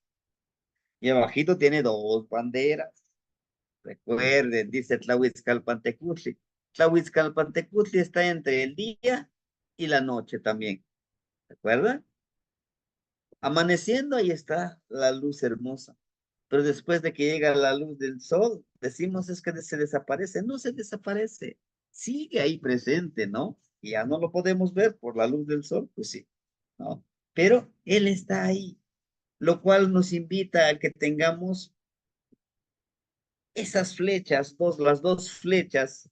Y abajito tiene dos banderas. Recuerden, dice Tlahuizcalpantecutli. Tlahuizcalpantecutli está entre el día y la noche también. ¿Recuerdan? Amaneciendo, ahí está la luz hermosa. Pero después de que llega la luz del sol, decimos es que se desaparece. No se desaparece. Sigue ahí presente, ¿no? Y ya no lo podemos ver por la luz del sol, pues sí, ¿no? Pero él está ahí, lo cual nos invita a que tengamos esas flechas, las dos flechas,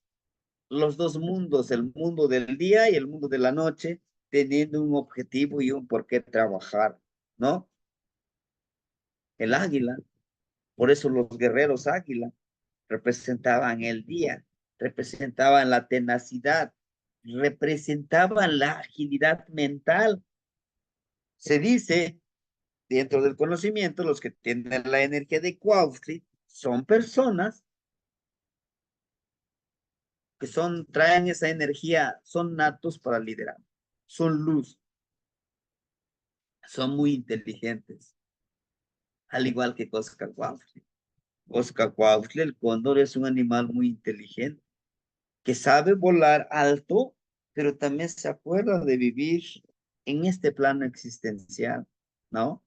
los dos mundos, el mundo del día y el mundo de la noche, teniendo un objetivo y un por qué trabajar, ¿no? El águila, por eso los guerreros águila representaban el día, representaban la tenacidad, representaban la agilidad mental. Se dice, dentro del conocimiento, los que tienen la energía de Kowalski son personas que traen esa energía, son natos para liderar, son luz, son muy inteligentes, al igual que Oscar Wilde. Oscar Wilde, el cóndor, es un animal muy inteligente, que sabe volar alto, pero también se acuerda de vivir en este plano existencial, ¿no?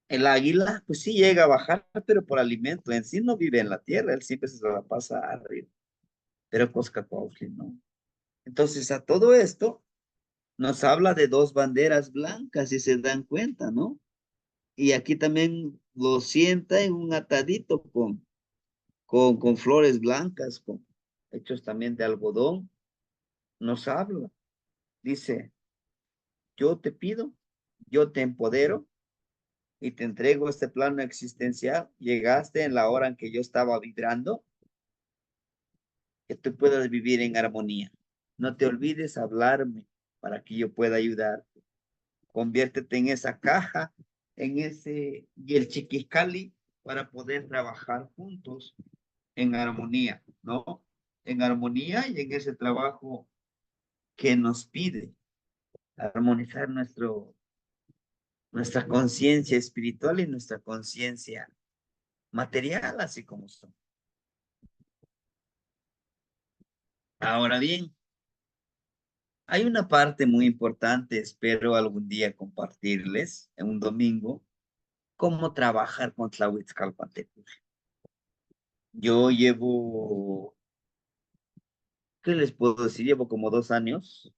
El águila, pues sí llega a bajar, pero por alimento, en sí no vive en la tierra, él siempre se la pasa arriba, pero Oscar Wilde no. Entonces, a todo esto, nos habla de dos banderas blancas, si se dan cuenta, ¿no? Y aquí también lo sienta en un atadito con flores blancas, hechos también de algodón. Nos habla, dice, yo te pido, yo te empodero y te entrego este plano existencial. Llegaste en la hora en que yo estaba vibrando que tú puedas vivir en armonía. No te olvides hablarme para que yo pueda ayudarte. Conviértete en esa caja, en ese, y el chiquiscali para poder trabajar juntos en armonía, ¿no? En armonía y en ese trabajo que nos pide armonizar nuestra conciencia espiritual y nuestra conciencia material, así como son. Ahora bien, hay una parte muy importante, espero algún día compartirles en un domingo, cómo trabajar con Tlahuitzcalpantecutli. Yo llevo, ¿qué les puedo decir? Llevo como 2 años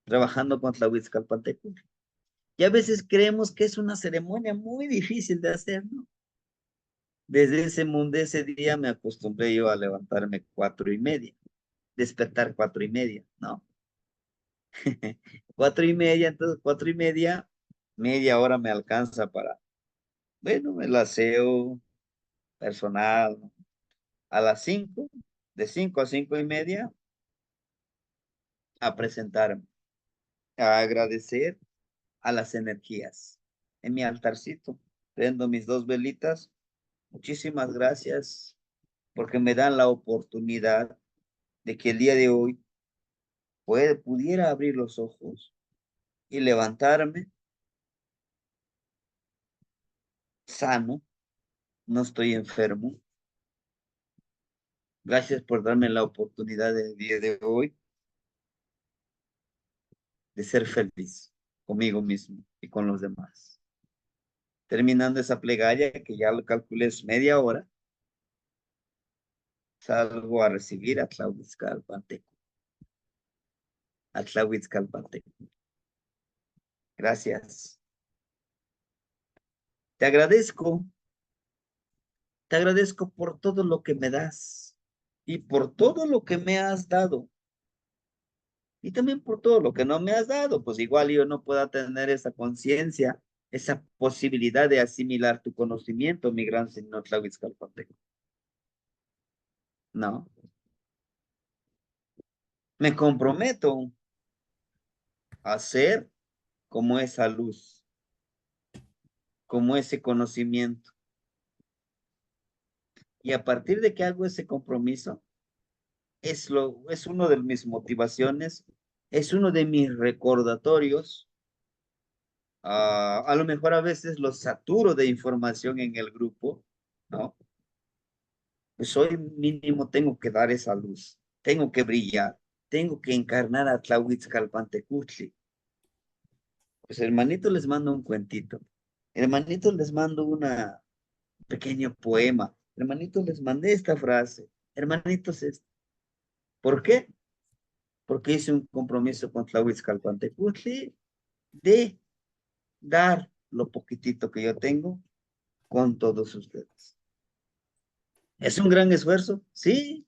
trabajando con Tlahuitzcalpantecutli. Y a veces creemos que es una ceremonia muy difícil de hacer, ¿no? Desde ese mundo, ese día me acostumbré yo a levantarme 4:30, despertar 4:30, ¿no? 4:30, entonces 4:30, media hora me alcanza para, bueno, el aseo personal, ¿no? A las 5, de 5 a 5:30, a presentarme, a agradecer a las energías. En mi altarcito, prendo mis 2 velitas. Muchísimas gracias porque me dan la oportunidad de que el día de hoy pudiera abrir los ojos y levantarme sano, no estoy enfermo. Gracias por darme la oportunidad del día de hoy de ser feliz conmigo mismo y con los demás. Terminando esa plegaria, que ya lo calculé es media hora, salgo a recibir a Tlahuitzcalpanteco. A Tlahuitzcalpanteco. Gracias. Te agradezco. Te agradezco por todo lo que me das y por todo lo que me has dado. Y también por todo lo que no me has dado, pues igual yo no pueda tener esa conciencia, esa posibilidad de asimilar tu conocimiento, mi gran señor Tlahuitzcalpanteco. No. Me comprometo a ser como esa luz, como ese conocimiento. Y a partir de que hago ese compromiso, es uno de mis motivaciones, es uno de mis recordatorios. A lo mejor a veces los saturo de información en el grupo, ¿no? Pues hoy mínimo tengo que dar esa luz, tengo que brillar, tengo que encarnar a Tlahuitzcalpantecutli. Pues hermanito les mando un cuentito, hermanito les mando un pequeño poema, hermanito les mandé esta frase, hermanitos, ¿por qué? Porque hice un compromiso con Tlahuitzcalpantecutli de dar lo poquitito que yo tengo con todos ustedes. ¿Es un gran esfuerzo? Sí.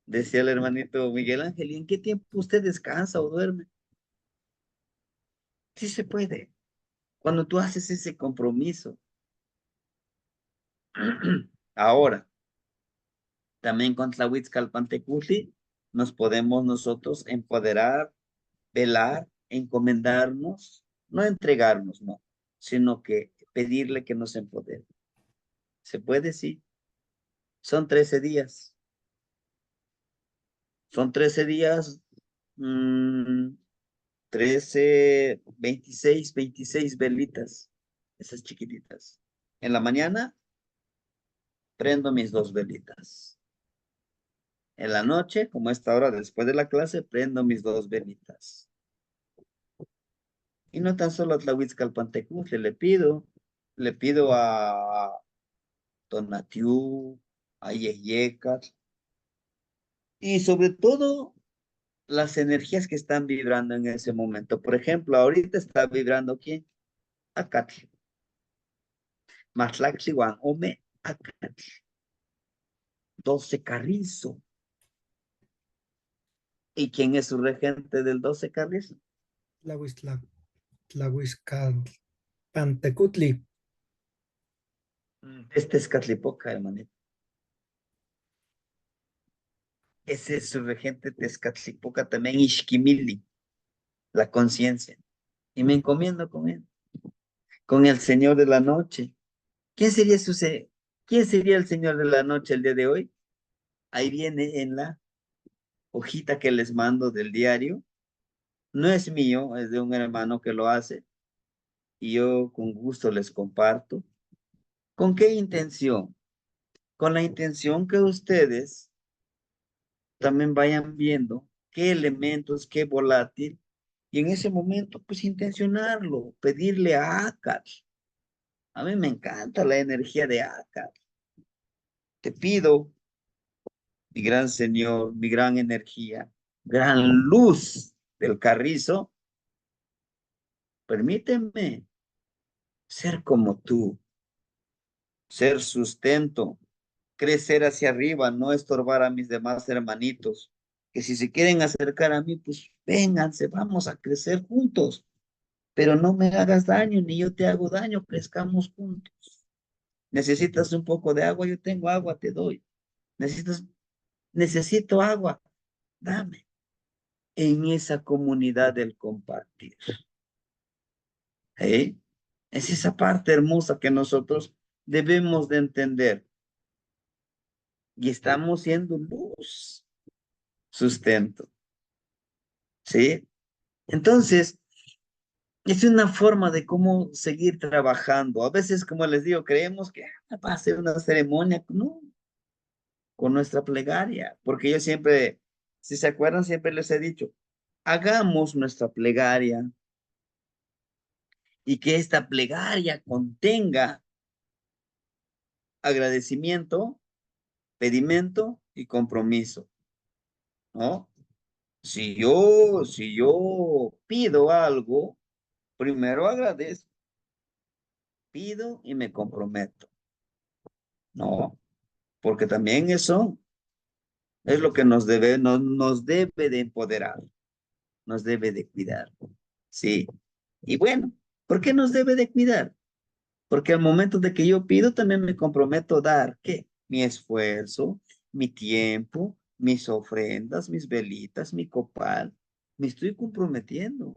Decía el hermanito Miguel Ángel, ¿y en qué tiempo usted descansa o duerme? Sí se puede. Cuando tú haces ese compromiso. Ahora, también con Tlahuitzcalpantecutli nos podemos nosotros empoderar, velar, encomendarnos, no entregarnos, no, sino que pedirle que nos empodere. ¿Se puede? Sí. Son 13 días. Son 13 días, 13, 26 velitas, esas chiquititas. En la mañana prendo mis 2 velitas. En la noche, como a esta hora después de la clase, prendo mis 2 velitas. Y no tan solo a Tlahuitzcalpantecutli, le pido a Tonatiuh, a Yeyecat, y sobre todo las energías que están vibrando en ese momento. Por ejemplo, ahorita está vibrando ¿quién? Acatl. Matlaxiguan, Ome, Acatl. 12 Carrizo. ¿Y quién es su regente del 12 Carrizo? Tlahuitzcalpantecutli. Este es Catlipoca, hermanito. Ese es su regente Tezcatlipoca también, Ishquimili, la conciencia. Y me encomiendo con él, con el Señor de la Noche. ¿Quién sería quién sería el Señor de la Noche el día de hoy? Ahí viene en la hojita que les mando del diario. No es mío, es de un hermano que lo hace y yo con gusto les comparto. ¿Con qué intención? Con la intención que ustedes también vayan viendo qué elementos, qué volátil, y en ese momento, pues intencionarlo, pedirle a Akat. A mí me encanta la energía de Akat. Te pido, mi gran Señor, mi gran energía, gran luz del carrizo, permíteme ser como tú, ser sustento, crecer hacia arriba, no estorbar a mis demás hermanitos, que si se quieren acercar a mí, pues vénganse, vamos a crecer juntos, pero no me hagas daño, ni yo te hago daño, crezcamos juntos. Necesitas un poco de agua, yo tengo agua, te doy. Necesito agua, dame. En esa comunidad del compartir. ¿Eh? Es esa parte hermosa que nosotros debemos de entender. Y estamos siendo luz, sustento. ¿Sí? Entonces, es una forma de cómo seguir trabajando. A veces, como les digo, creemos que va a ser una ceremonia. No, con nuestra plegaria. Porque yo siempre, si se acuerdan, siempre les he dicho, hagamos nuestra plegaria y que esta plegaria contenga agradecimiento, pedimento y compromiso, ¿no? Si yo pido algo, primero agradezco, pido y me comprometo, ¿no? Porque también eso es lo que nos debe de empoderar, nos debe de cuidar, ¿sí? Y bueno, ¿por qué nos debe de cuidar? Porque al momento de que yo pido, también me comprometo a dar, ¿qué? Mi esfuerzo, mi tiempo, mis ofrendas, mis velitas, mi copal. Me estoy comprometiendo,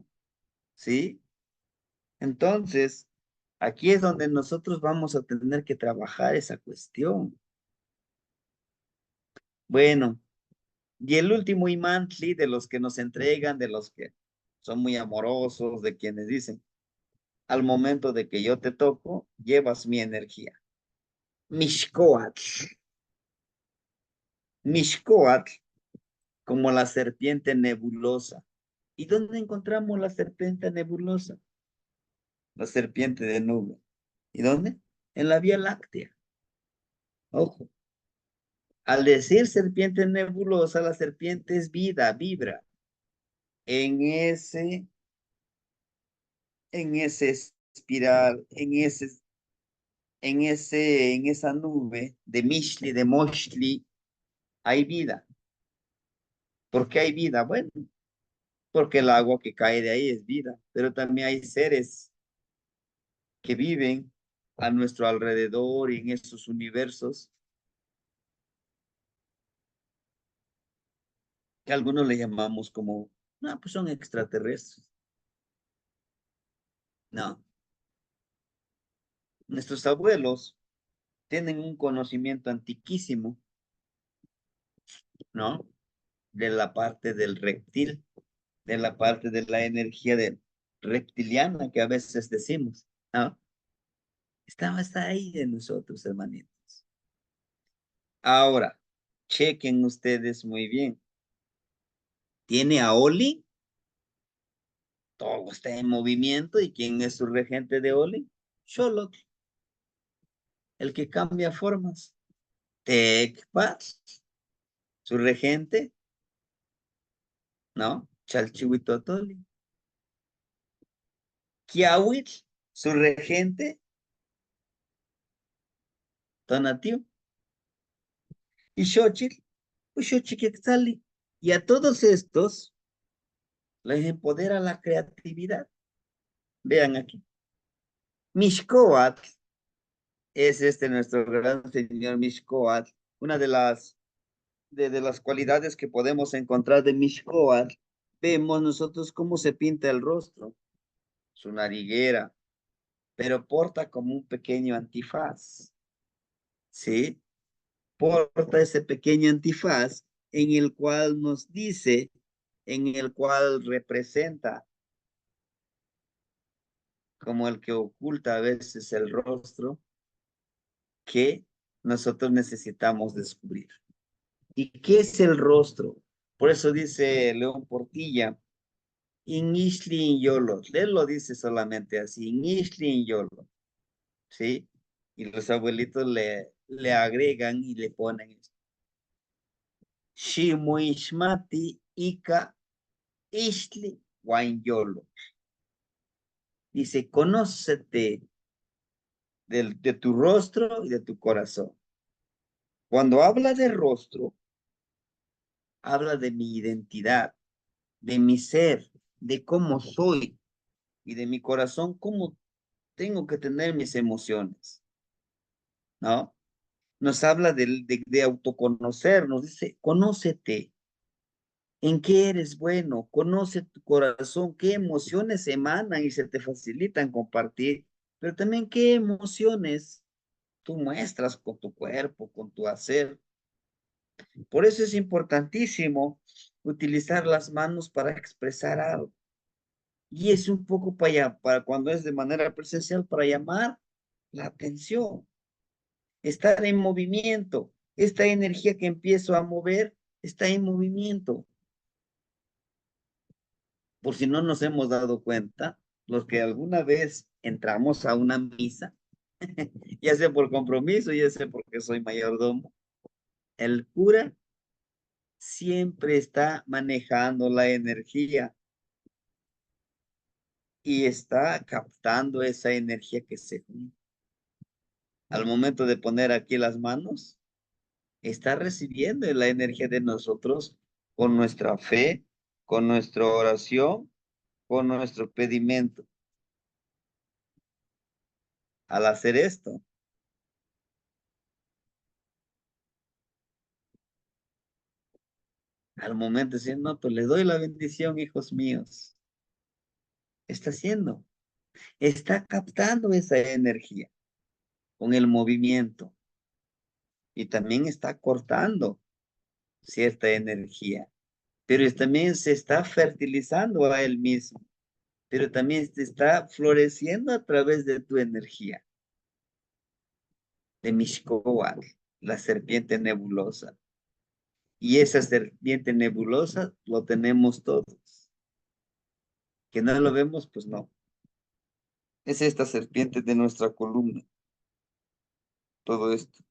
¿sí? Entonces, aquí es donde nosotros vamos a tener que trabajar esa cuestión. Bueno, y el último imantli de los que nos entregan, de los que son muy amorosos, de quienes dicen, al momento de que yo te toco, llevas mi energía. Mishkoatl. Mishkoatl, como la serpiente nebulosa. ¿Y dónde encontramos la serpiente nebulosa? La serpiente de nube. ¿Y dónde? En la Vía Láctea. Ojo. Al decir serpiente nebulosa, la serpiente es vida, vibra en ese espiral, en esa nube de Mishli, de Moshli, hay vida. ¿Por qué hay vida? Bueno, porque el agua que cae de ahí es vida, pero también hay seres que viven a nuestro alrededor y en esos universos, que algunos le llamamos como, no, pues son extraterrestres. No, nuestros abuelos tienen un conocimiento antiquísimo, ¿no? De la parte del reptil, de la parte de la energía reptiliana que a veces decimos, ¿no? Está ahí de nosotros, hermanitos. Ahora, chequen ustedes muy bien. ¿Tiene a Oli? Todo está en movimiento. ¿Y quién es su regente de Oli? Xolotl, el que cambia formas. Tecpat, su regente, ¿no? Chalchihuitotoli. Kiawitl, su regente, Tonatiuh. Y Xochitl, Uxochiquetzali. Y a todos estos les empodera la creatividad. Vean aquí. Mixcoatl es nuestro gran señor Mixcoatl, una de las de las cualidades que podemos encontrar de Mishkoar, vemos nosotros cómo se pinta el rostro, su nariguera, pero porta como un pequeño antifaz, ¿sí? Porta ese pequeño antifaz en el cual nos dice, en el cual representa como el que oculta a veces el rostro que nosotros necesitamos descubrir. ¿Y qué es el rostro? Por eso dice León Portilla, in Ishlin Yolo. Él lo dice solamente así, in Ishlin Yolo. ¿Sí? Y los abuelitos le agregan y le ponen esto. Shimuishmati Ika Ishli Yolo. Dice, conócete de tu rostro y de tu corazón. Cuando habla de rostro, habla de mi identidad, de mi ser, de cómo soy y de mi corazón, cómo tengo que tener mis emociones, ¿no? Nos habla de autoconocer, nos dice, conócete, en qué eres bueno, conoce tu corazón, qué emociones emanan y se te facilitan compartir, pero también qué emociones tú muestras con tu cuerpo, con tu hacer. Por eso es importantísimo utilizar las manos para expresar algo. Y es un poco para cuando es de manera presencial, para llamar la atención, estar en movimiento. Esta energía que empiezo a mover está en movimiento. Por si no nos hemos dado cuenta, los que alguna vez entramos a una misa, ya sea por compromiso, ya sea porque soy mayordomo, el cura siempre está manejando la energía y está captando esa energía que se junta. Al momento de poner aquí las manos, está recibiendo la energía de nosotros con nuestra fe, con nuestra oración, con nuestro pedimento. Al hacer esto, al momento de decir, no, pues les doy la bendición, hijos míos. Está haciendo, está captando esa energía con el movimiento y también está cortando cierta energía, pero también se está fertilizando a él mismo, pero también se está floreciendo a través de tu energía, de Mishkoat, la serpiente nebulosa. Y esa serpiente nebulosa lo tenemos todos. Que no lo vemos, pues no. Es esta serpiente de nuestra columna. Todo esto.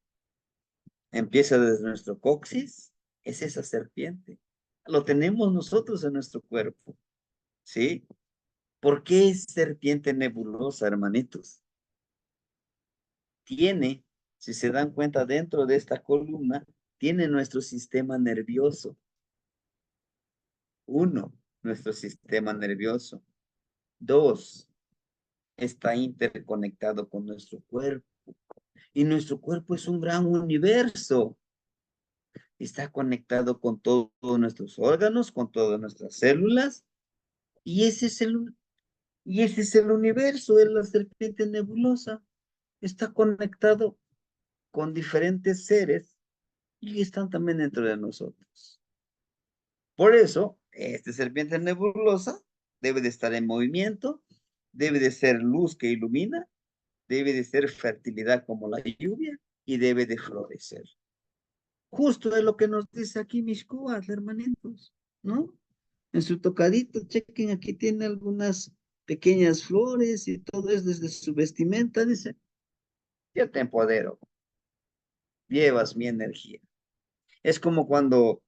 Empieza desde nuestro coxis. Es esa serpiente. Lo tenemos nosotros en nuestro cuerpo. ¿Sí? ¿Por qué es serpiente nebulosa, hermanitos? Tiene, si se dan cuenta, dentro de esta columna, tiene nuestro sistema nervioso. Uno, nuestro sistema nervioso. Dos, está interconectado con nuestro cuerpo. Y nuestro cuerpo es un gran universo. Está conectado con todos nuestros órganos, con todas nuestras células. Y ese es el universo, es la serpiente nebulosa. Está conectado con diferentes seres y están también dentro de nosotros. Por eso, esta serpiente nebulosa debe de estar en movimiento, debe de ser luz que ilumina, debe de ser fertilidad como la lluvia y debe de florecer. Justo de lo que nos dice aquí Mishkoat, hermanitos, ¿no? En su tocadito, chequen, aquí tiene algunas pequeñas flores y todo es desde su vestimenta, dice, yo te empodero, llevas mi energía. Es como cuando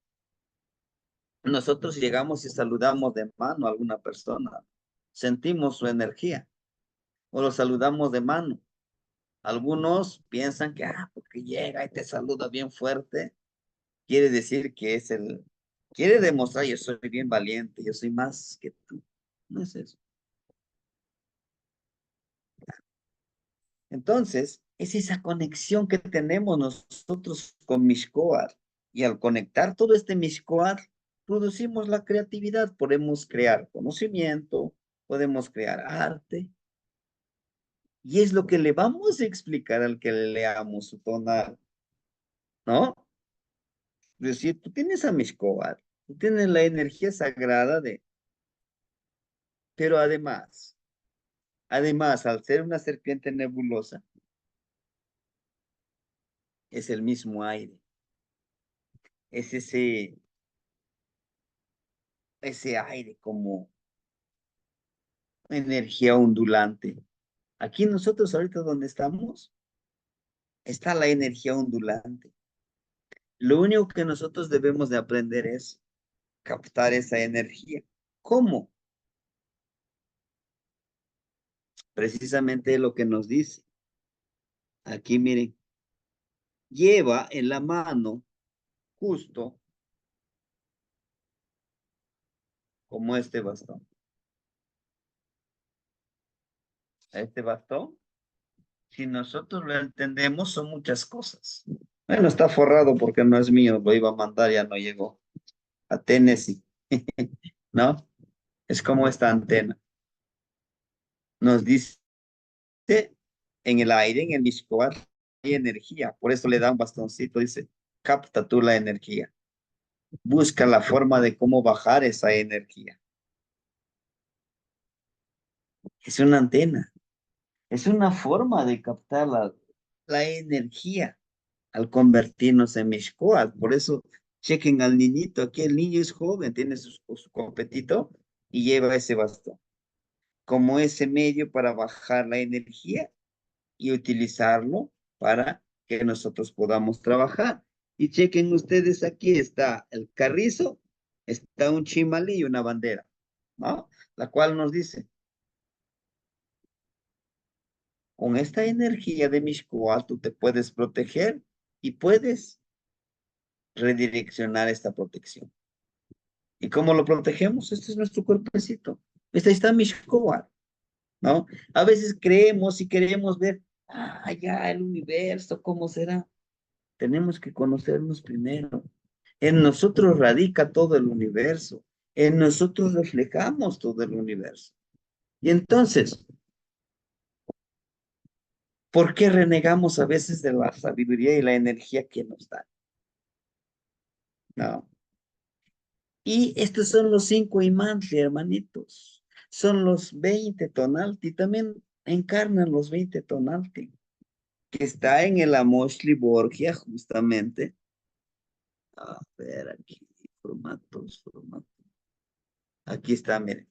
nosotros llegamos y saludamos de mano a alguna persona, sentimos su energía, o lo saludamos de mano. Algunos piensan que, porque llega y te saluda bien fuerte, quiere decir que quiere demostrar, yo soy bien valiente, yo soy más que tú. No es eso. Entonces, es esa conexión que tenemos nosotros con Mishkoar. Y al conectar todo este Mishkoat, producimos la creatividad. Podemos crear conocimiento, podemos crear arte. Y es lo que le vamos a explicar al que le leamos su tonal, ¿no? Es decir, tú tienes a Mishkoat, tú tienes la energía sagrada de... Pero además, al ser una serpiente nebulosa, es el mismo aire. Es ese aire como energía ondulante. Aquí nosotros ahorita donde estamos, está la energía ondulante. Lo único que nosotros debemos de aprender es captar esa energía. ¿Cómo? Precisamente lo que nos dice. Aquí miren, lleva en la mano justo como este bastón. Este bastón, si nosotros lo entendemos, son muchas cosas. Bueno, está forrado porque no es mío, lo iba a mandar, ya no llegó a Tennessee, ¿no? Es como esta antena. Nos dice en el aire, en el Mishkoat, hay energía, por eso le da un bastoncito, dice, capta tú la energía. Busca la forma de cómo bajar esa energía. Es una antena, es una forma de captar la energía al convertirnos en Mishkoat. Por eso, chequen al niñito, aquí el niño es joven, tiene su copetito y lleva ese bastón como ese medio para bajar la energía y utilizarlo para que nosotros podamos trabajar. Y chequen ustedes, aquí está el carrizo, está un chimalí y una bandera, ¿no? La cual nos dice, con esta energía de Mishkoal tú te puedes proteger y puedes redireccionar esta protección. ¿Y cómo lo protegemos? Este es nuestro cuerpecito. Este está Mishkoal, ¿no? A veces creemos y queremos ver, ya el universo, ¿cómo será? Tenemos que conocernos primero. En nosotros radica todo el universo. En nosotros reflejamos todo el universo. Y entonces, ¿por qué renegamos a veces de la sabiduría y la energía que nos da? No. Y estos son los 5 imantli, hermanitos. Son los 20 tonalti. También encarnan los 20 tonalti. Que está en el Amoshli Borgia, justamente. A ver, aquí, formatos. Aquí está, miren.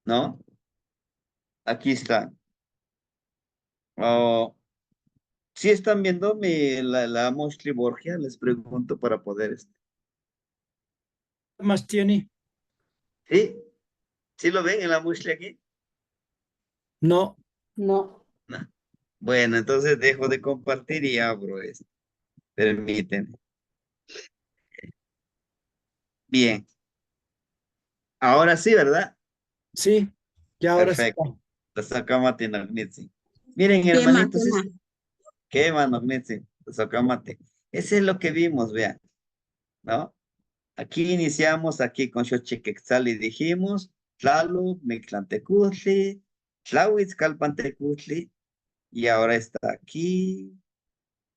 ¿No? Aquí está. Oh, si están viendo la Moshli Borgia, les pregunto para poder. Más tiene. ¿Sí? ¿Sí lo ven en la Moshli aquí? No. No. No. Bueno, entonces dejo de compartir y abro esto. Permítanme. Bien. Ahora sí, ¿verdad? Sí. Ya ahora sí. Perfecto. La sacamate Nagnitsi. Miren, Quema, hermanitos, quema. ¿qué, Nagnitsi? La sacamate. Ese es lo que vimos, vean, ¿no? Aquí iniciamos aquí con Xochiquetzal y dijimos, Tlaloc, Mictlantecutli, Tlahuitzcalpantecutli, y ahora está aquí,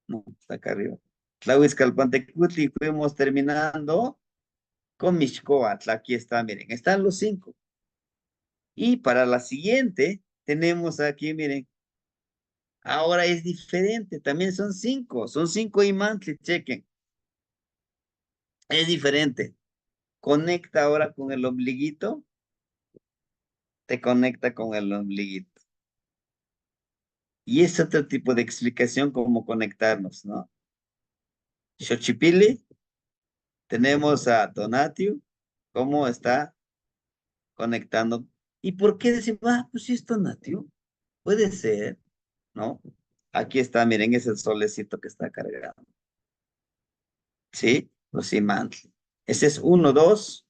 no, está acá arriba. Tlahuitzcalpantecutli, y fuimos terminando con Mixcoatl, aquí está, miren, están los 5. Y para la siguiente, tenemos aquí, miren, ahora es diferente, también son 5, son 5 imantli, chequen, es diferente. Conecta ahora con el ombliguito, te conecta con el ombliguito. Y es otro tipo de explicación cómo conectarnos, ¿no? Xochipilli, tenemos a Tonatiuh, cómo está conectando. ¿Y por qué decimos, pues sí es Tonatiuh? Puede ser, ¿no? Aquí está, miren, es el solecito que está cargado. ¿Sí? Los imantli. Ese es 1, 2,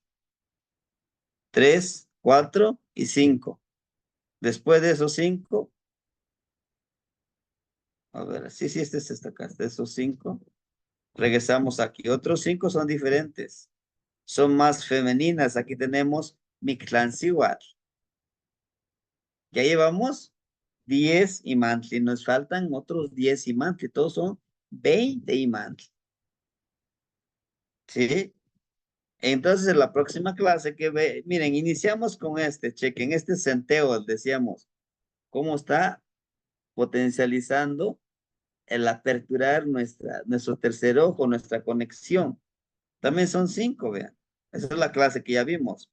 3, 4 y 5. Después de esos 5, a ver, sí, este es esta acá, de esos 5. Regresamos aquí. Otros 5 son diferentes. Son más femeninas. Aquí tenemos Mictlanzihuatl. Ya llevamos 10 imantli. Nos faltan otros 10 imantli. Todos son 20 imantli. ¿Sí? Entonces, en la próxima clase que ve, miren, iniciamos con este, chequen, este centeo, decíamos, cómo está potencializando el aperturar nuestro tercer ojo, nuestra conexión. También son 5, vean. Esa es la clase que ya vimos.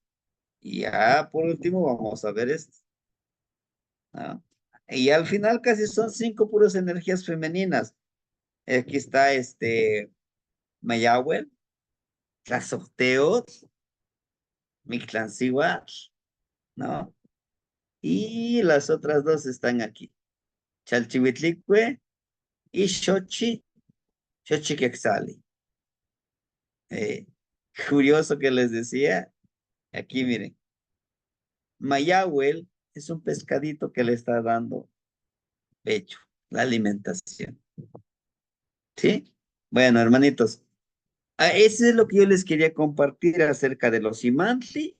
Y ya por último vamos a ver esto. ¿No? Y al final casi son 5 puras energías femeninas. Aquí está Mayahuel, Tlazohteotl, Mictlanzihuatl, ¿no? Y las otras dos están aquí. Chalchihuitlicue y Xochiquexali. Eh, curioso que les decía, aquí miren, Mayahuel es un pescadito que le está dando pecho, la alimentación. ¿Sí? Bueno, hermanitos, eso es lo que yo les quería compartir acerca de los imantli,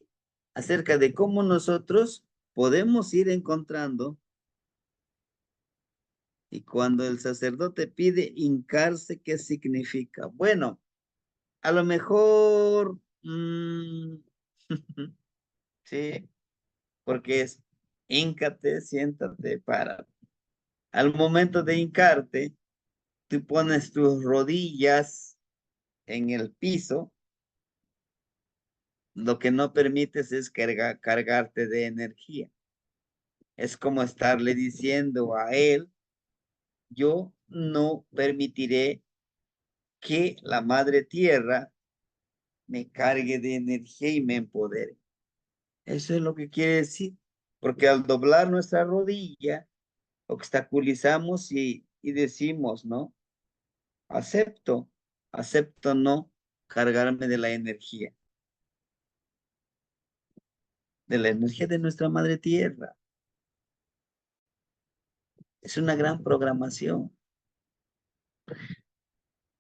acerca de cómo nosotros podemos ir encontrando. Y cuando el sacerdote pide hincarse, ¿qué significa? Bueno, a lo mejor, sí, porque es híncate, siéntate, para. Al momento de hincarte, tú pones tus rodillas en el piso, lo que no permites es cargarte de energía. Es como estarle diciendo a él, yo no permitiré que la madre tierra me cargue de energía y me empodere. Eso es lo que quiere decir, porque al doblar nuestra rodilla, obstaculizamos y decimos, ¿no? Acepto, acepto no cargarme de la energía de nuestra madre tierra. Es una gran programación.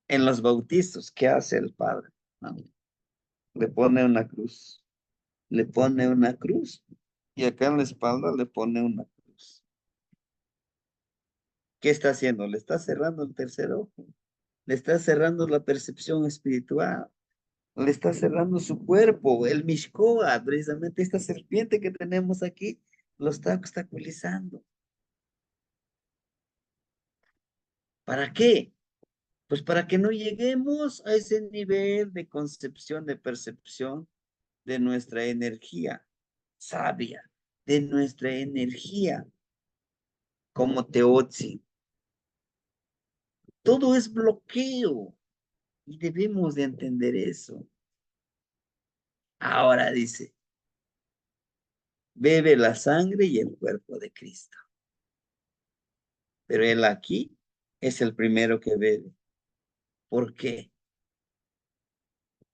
En los bautizos, ¿qué hace el padre? ¿No? Le pone una cruz, le pone una cruz y acá en la espalda le pone una cruz. ¿Qué está haciendo? Le está cerrando el tercer ojo, le está cerrando la percepción espiritual, le está cerrando su cuerpo, el Mishkoa, precisamente esta serpiente que tenemos aquí, lo está obstaculizando. ¿Para qué? Pues para que no lleguemos a ese nivel de concepción, de percepción de nuestra energía sabia, de nuestra energía como Teotzi. Todo es bloqueo y debemos de entender eso. Ahora dice, bebe la sangre y el cuerpo de Cristo. Pero él aquí es el primero que bebe. ¿Por qué?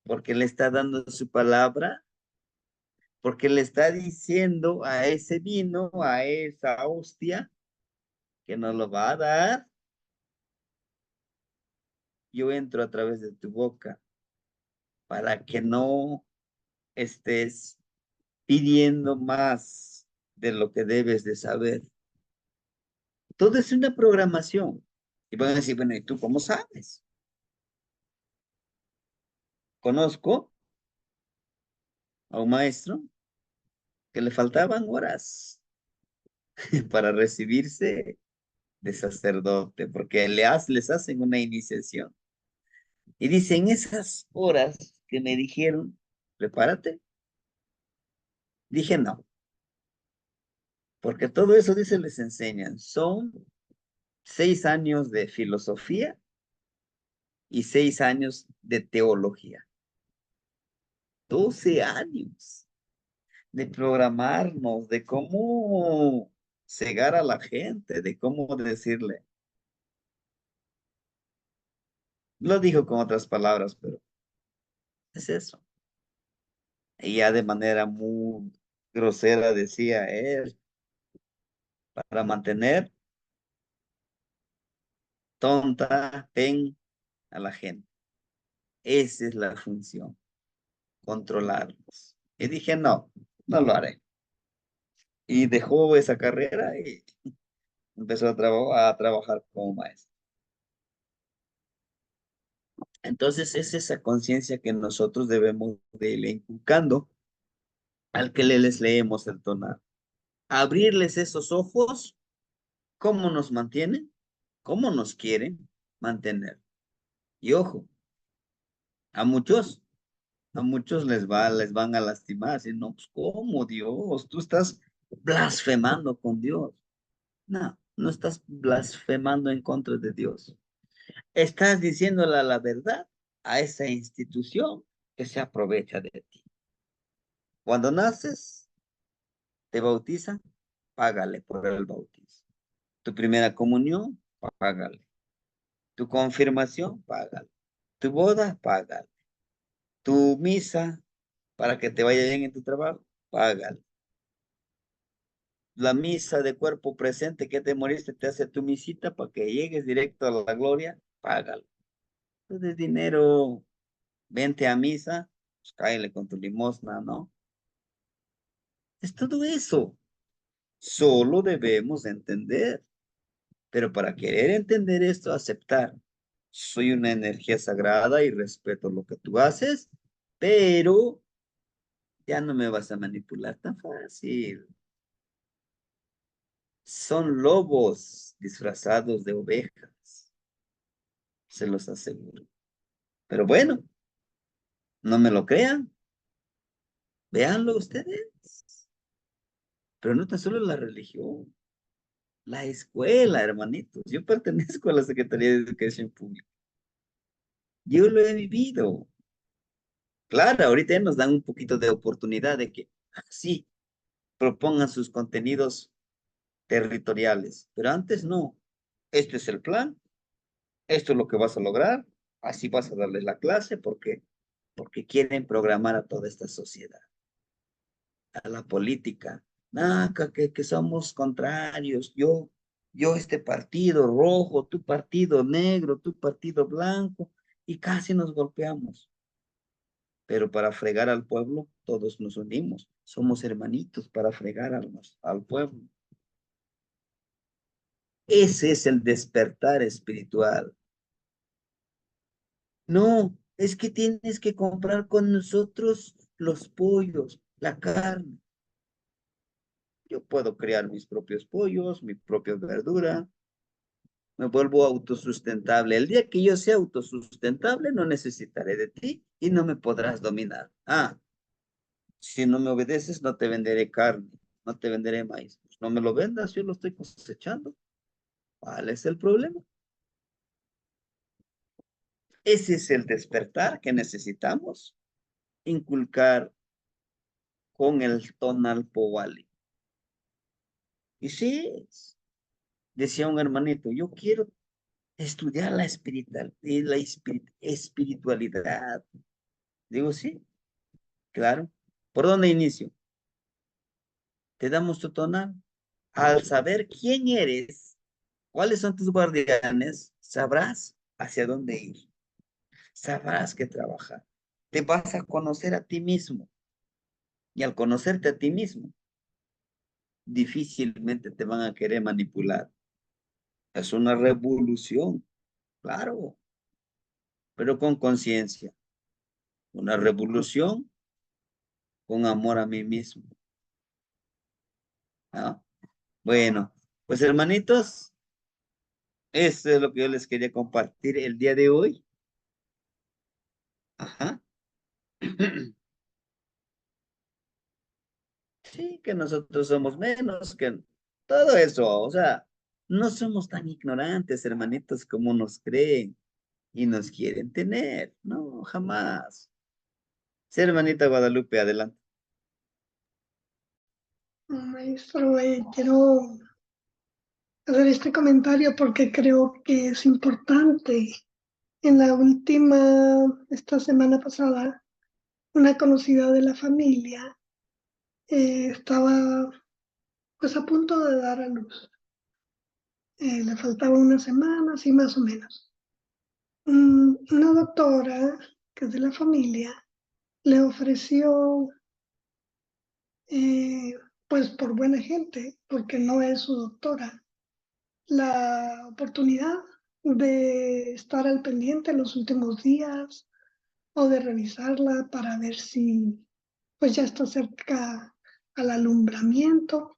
Porque le está dando su palabra, porque le está diciendo a ese vino, a esa hostia, que nos lo va a dar. Yo entro a través de tu boca para que no estés pidiendo más de lo que debes de saber. Todo es una programación. Y van a decir, bueno, ¿y tú cómo sabes? Conozco a un maestro que le faltaban horas para recibirse de sacerdote, porque les hacen una iniciación. Y dicen, esas horas que me dijeron, prepárate, dije no, porque todo eso, dice, les enseñan. Son 6 años de filosofía y 6 años de teología. 12 años de programarnos, de cómo cegar a la gente, de cómo decirle. Lo dijo con otras palabras, pero es eso. Y ya de manera muy grosera decía él, para mantener tonta, pen a la gente. Esa es la función, controlarlos. Y dije, no, no lo haré. Y dejó esa carrera y empezó a trabajar como maestro. Entonces es esa conciencia que nosotros debemos de irle inculcando al que les leemos el tonal. Abrirles esos ojos, ¿cómo nos mantienen? ¿Cómo nos quieren mantener? Y ojo, a muchos, a muchos les van a lastimar, si no, pues, ¿cómo Dios? Tú estás blasfemando con Dios. No, no estás blasfemando en contra de Dios. Estás diciéndole la verdad a esa institución que se aprovecha de ti. Cuando naces, te bautizan, págale por el bautismo. Tu primera comunión, págale. Tu confirmación, págale. Tu boda, págale. Tu misa, para que te vaya bien en tu trabajo, págale. La misa de cuerpo presente que te moriste, te hace tu misita para que llegues directo a la gloria, págalo. Entonces, dinero, vente a misa, pues cáele con tu limosna, ¿no? Es todo eso. Solo debemos entender. Pero para querer entender esto, aceptar, soy una energía sagrada y respeto lo que tú haces, pero ya no me vas a manipular tan fácil. Son lobos disfrazados de ovejas, se los aseguro. Pero bueno, no me lo crean, véanlo ustedes. Pero no tan solo la religión, la escuela, hermanitos. Yo pertenezco a la Secretaría de Educación Pública. Yo lo he vivido. Claro, ahorita ya nos dan un poquito de oportunidad de que sí propongan sus contenidos territoriales, pero antes no. Este es el plan, esto es lo que vas a lograr, así vas a darles la clase porque quieren programar a toda esta sociedad, a la política. Nada, que somos contrarios. Yo este partido rojo, tu partido negro, tu partido blanco, y casi nos golpeamos. Pero para fregar al pueblo, todos nos unimos. Somos hermanitos para fregar al pueblo. Ese es el despertar espiritual. No, es que tienes que comprar con nosotros los pollos, la carne. Yo puedo crear mis propios pollos, mi propia verdura. Me vuelvo autosustentable. El día que yo sea autosustentable, no necesitaré de ti y no me podrás dominar. Si no me obedeces, no te venderé carne, no te venderé maíz. Pues no me lo vendas, yo lo estoy cosechando. ¿Cuál es el problema? Ese es el despertar que necesitamos inculcar con el tonal powali. Y sí, decía un hermanito, yo quiero estudiar espiritualidad. Digo, sí, claro. ¿Por dónde inicio? Te damos tu tonal. Al saber quién eres, cuáles son tus guardianes, sabrás hacia dónde ir. Sabrás qué trabajar. Te vas a conocer a ti mismo. Y al conocerte a ti mismo, difícilmente te van a querer manipular. Es una revolución, claro, pero con conciencia. Una revolución con amor a mí mismo. ¿Ah? Bueno, pues hermanitos, eso es lo que yo les quería compartir el día de hoy. Ajá. Sí, que nosotros somos menos, que todo eso, o sea, no somos tan ignorantes, hermanitos, como nos creen y nos quieren tener. No, jamás. Sí, hermanita Guadalupe, adelante. Maestro, quiero hacer este comentario porque creo que es importante. Esta semana pasada, una conocida de la familia estaba pues a punto de dar a luz. Le faltaba una semana, así más o menos. Una doctora que es de la familia, le ofreció, pues por buena gente, porque no es su doctora, la oportunidad de estar al pendiente los últimos días o de revisarla para ver si pues ya está cerca al alumbramiento.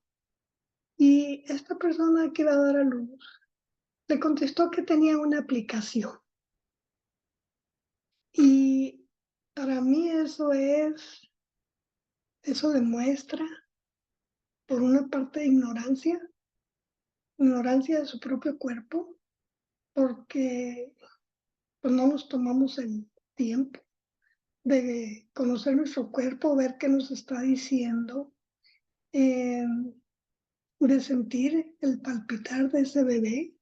Y esta persona que iba a dar a luz le contestó que tenía una aplicación. Y para mí eso demuestra, por una parte, ignorancia de su propio cuerpo, porque pues no nos tomamos el tiempo de conocer nuestro cuerpo, ver qué nos está diciendo, eh, de sentir el palpitar de ese bebé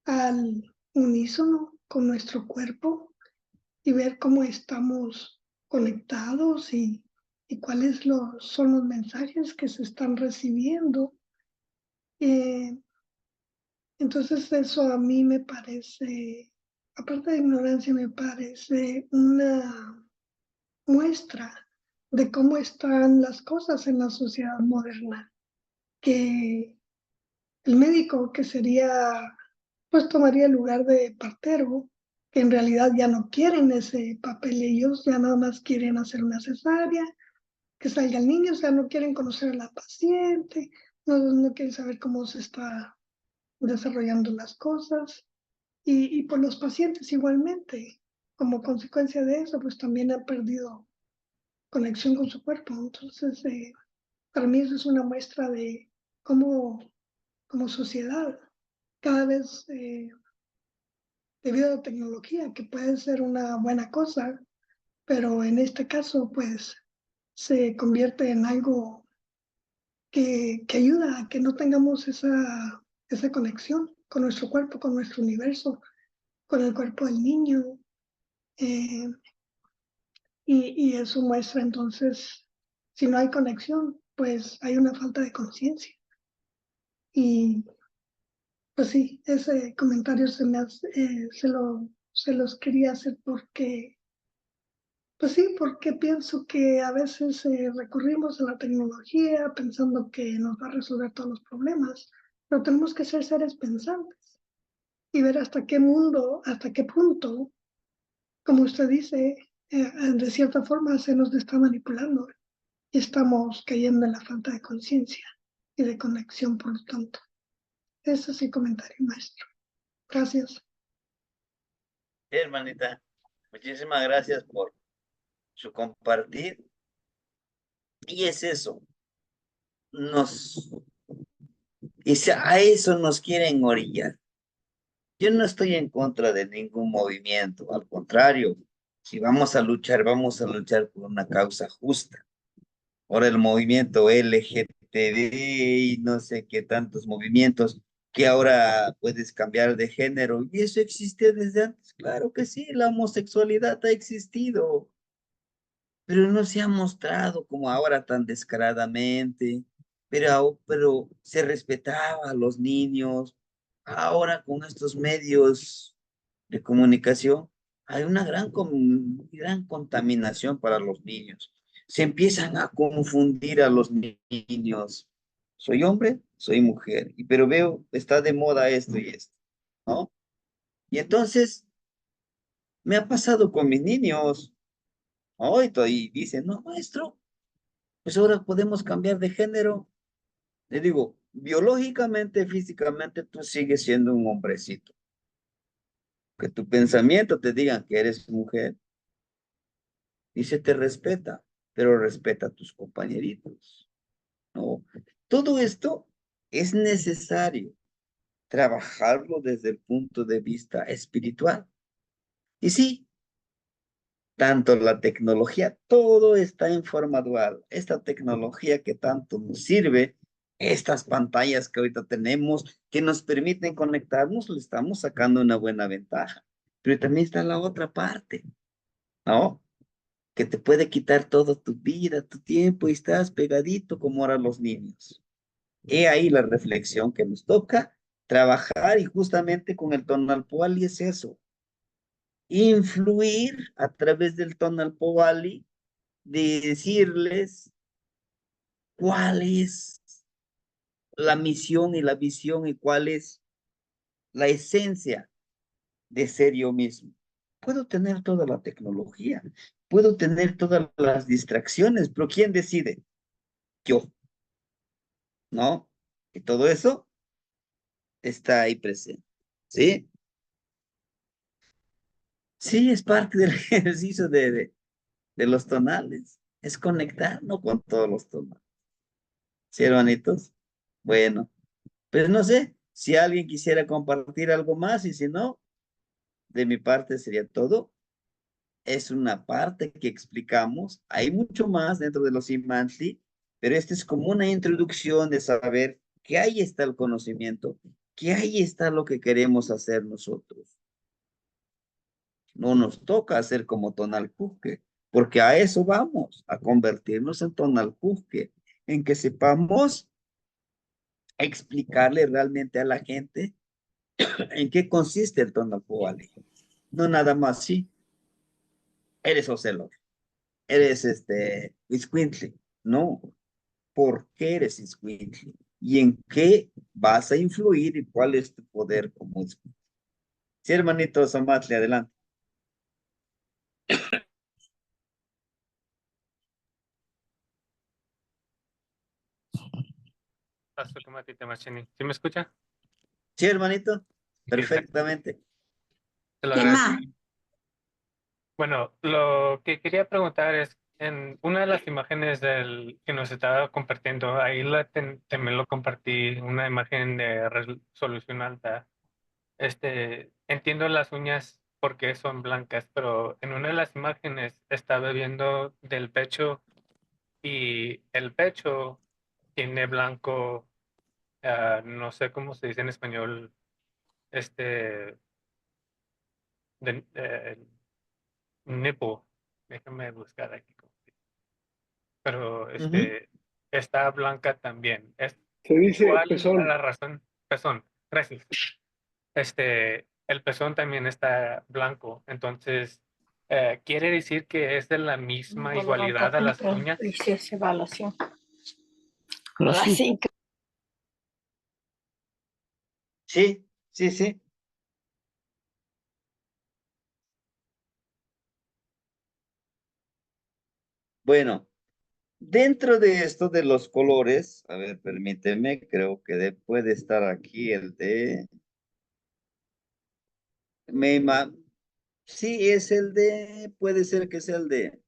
al unísono con nuestro cuerpo y ver cómo estamos conectados y cuáles son los mensajes que se están recibiendo. Eh, entonces eso a mí me parece, aparte de ignorancia, me parece una muestra de cómo están las cosas en la sociedad moderna, que el médico, que sería, pues tomaría el lugar de partero, que en realidad ya no quieren ese papel, ellos ya nada más quieren hacer una cesárea, que salga el niño, o sea, no quieren conocer a la paciente, no quieren saber cómo se está desarrollando las cosas. Y por los pacientes igualmente, como consecuencia de eso, pues también han perdido conexión con su cuerpo. Entonces, para mí eso es una muestra de cómo como sociedad, cada vez debido a la tecnología, que puede ser una buena cosa, pero en este caso, pues, se convierte en algo que ayuda a que no tengamos esa conexión con nuestro cuerpo, con nuestro universo, con el cuerpo del niño. eh, y eso muestra entonces, si no hay conexión, pues hay una falta de conciencia. Y pues sí, ese comentario se los quería hacer porque, pues sí, porque pienso que a veces recurrimos a la tecnología pensando que nos va a resolver todos los problemas, pero tenemos que ser seres pensantes y ver hasta qué punto, como usted dice, de cierta forma se nos está manipulando y estamos cayendo en la falta de conciencia y de conexión, por lo tanto. Ese sí comentario, maestro. Gracias. Hermanita, muchísimas gracias por su compartir. Y es eso, nos, a eso nos quieren orillar. Yo no estoy en contra de ningún movimiento, al contrario, si vamos a luchar por una causa justa. Por el movimiento LGTB y no sé qué tantos movimientos que ahora puedes cambiar de género. Y eso existe desde antes. Claro que sí, la homosexualidad ha existido, pero no se ha mostrado como ahora tan descaradamente, pero se respetaba a los niños. Ahora con estos medios de comunicación hay una gran contaminación para los niños. Se empiezan a confundir a los niños. Soy hombre, soy mujer, pero veo, está de moda esto y esto, ¿no? Y entonces me ha pasado con mis niños. Hoy y dicen, no, maestro, pues ahora podemos cambiar de género. Le digo, biológicamente, físicamente, tú sigues siendo un hombrecito. Que tu pensamiento te diga que eres mujer y se te respeta, pero respeta a tus compañeritos, ¿no? Todo esto es necesario trabajarlo desde el punto de vista espiritual. Y sí, tanto la tecnología, todo está en forma dual. Esta tecnología que tanto nos sirve, estas pantallas que ahorita tenemos, que nos permiten conectarnos, le estamos sacando una buena ventaja. Pero también está la otra parte, ¿no? Que te puede quitar toda tu vida, tu tiempo y estás pegadito como ahora los niños. He ahí la reflexión que nos toca trabajar y justamente con el tonalpoal y es eso. influir a través del tonal Powali, de decirles cuál es la misión y la visión y cuál es la esencia de ser yo mismo. Puedo tener toda la tecnología, puedo tener todas las distracciones, pero ¿quién decide? Yo, ¿no? Y todo eso está ahí presente, ¿sí? Sí, es parte del ejercicio de los tonales, es conectarnos con todos los tonales, ¿sí, hermanitos? Bueno, pues no sé, si alguien quisiera compartir algo más y si no, de mi parte sería todo. Es una parte que explicamos. Hay mucho más dentro de los Imantli, pero esta es como una introducción de saber que ahí está el conocimiento, que ahí está lo que queremos hacer nosotros. No nos toca hacer como Tonalpujque, porque a eso vamos, a convertirnos en Tonalpujque, en que sepamos explicarle realmente a la gente en qué consiste el Tonalpohualli. No nada más, sí, eres Ocelot, eres Iscuintli. No, ¿por qué eres Iscuintli? ¿Y en qué vas a influir y cuál es tu poder como Iscuintli? Sí, hermanito Samatli, adelante. ¿Sí me escucha? Sí, hermanito, Sí, exacto. perfectamente. Te lo ¿Qué agradezco. más? Bueno, lo que quería preguntar es, en una de las imágenes que nos estaba compartiendo, ahí también lo compartí, una imagen de resolución alta. Entiendo las uñas porque son blancas, pero en una de las imágenes estaba viendo del pecho y el pecho tiene blanco, no sé cómo se dice en español, este, nipple. Déjame buscar aquí. Pero Ujú, está blanca también. Se dice ¿Cuál es pezón. la razón? Pezón, gracias. El pezón también está blanco, entonces quiere decir que es de la misma igualdad a las uñas. Sí. sí, sí, sí. Bueno, dentro de esto de los colores, a ver, permíteme, creo que puede estar aquí el de Meima. Sí, es el de, puede ser que sea el de,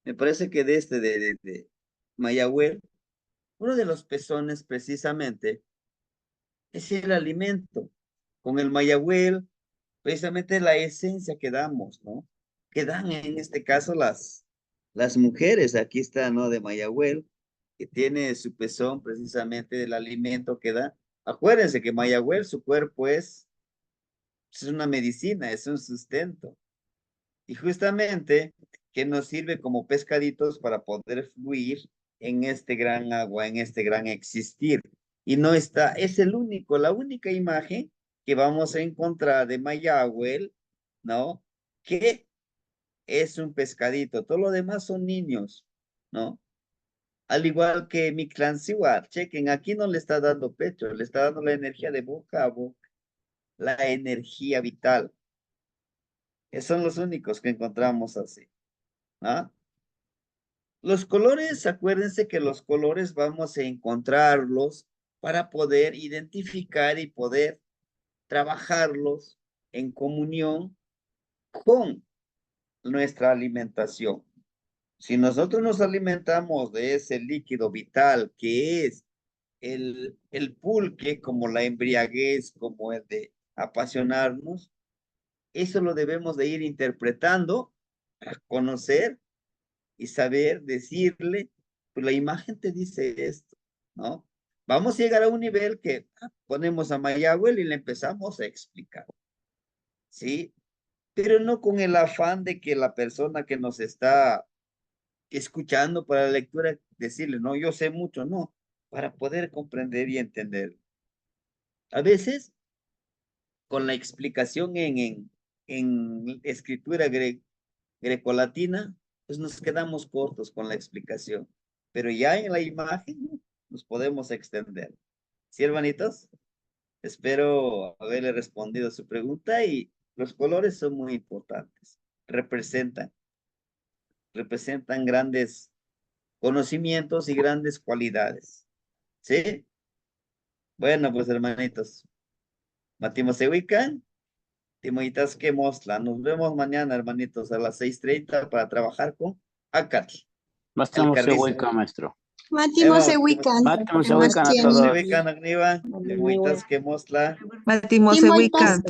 me parece que de de Mayagüel, uno de los pezones precisamente es el alimento. Con el Mayagüel, precisamente la esencia que damos, ¿no? Que dan en este caso las mujeres, aquí está, ¿no? De Mayagüel, que tiene su pezón precisamente del alimento que da. Acuérdense que Mayagüel, su cuerpo es una medicina, es un sustento. Y justamente que nos sirve como pescaditos para poder fluir en este gran agua, en este gran existir. Y no está, es la única imagen que vamos a encontrar de Mayagüel, ¿no? Que es un pescadito. Todo lo demás son niños, ¿no? Al igual que mi clan Siwar, chequen, aquí no le está dando pecho, le está dando la energía de boca a boca, la energía vital. Esos son los únicos que encontramos así, ¿ah? Los colores, acuérdense que los colores vamos a encontrarlos para poder identificar y poder trabajarlos en comunión con nuestra alimentación. Si nosotros nos alimentamos de ese líquido vital que es el pulque, como la embriaguez, como el de apasionarnos, eso lo debemos de ir interpretando, a conocer y saber decirle, pues la imagen te dice esto, ¿no? Vamos a llegar a un nivel que ponemos a Mayagüel y le empezamos a explicar, ¿sí? Pero no con el afán de que la persona que nos está escuchando para la lectura, decirle, no, yo sé mucho, no, para poder comprender y entender. A veces con la explicación en escritura grecolatina, pues nos quedamos cortos con la explicación. Pero ya en la imagen nos podemos extender. ¿Sí, hermanitos? Espero haberle respondido a su pregunta y los colores son muy importantes. Representan grandes conocimientos y grandes cualidades. ¿Sí? Bueno, pues hermanitos. Matimos se ubican. Timoitas que mosla. Nos vemos mañana, hermanitos, a las 6:30 para trabajar con ACAT. Bastamos se ubica, maestro. Mátimo se ubican. Mátimo se ubican a todos. Se ubican, Agniva. Timoitas que mosla. Mátimo se ubican.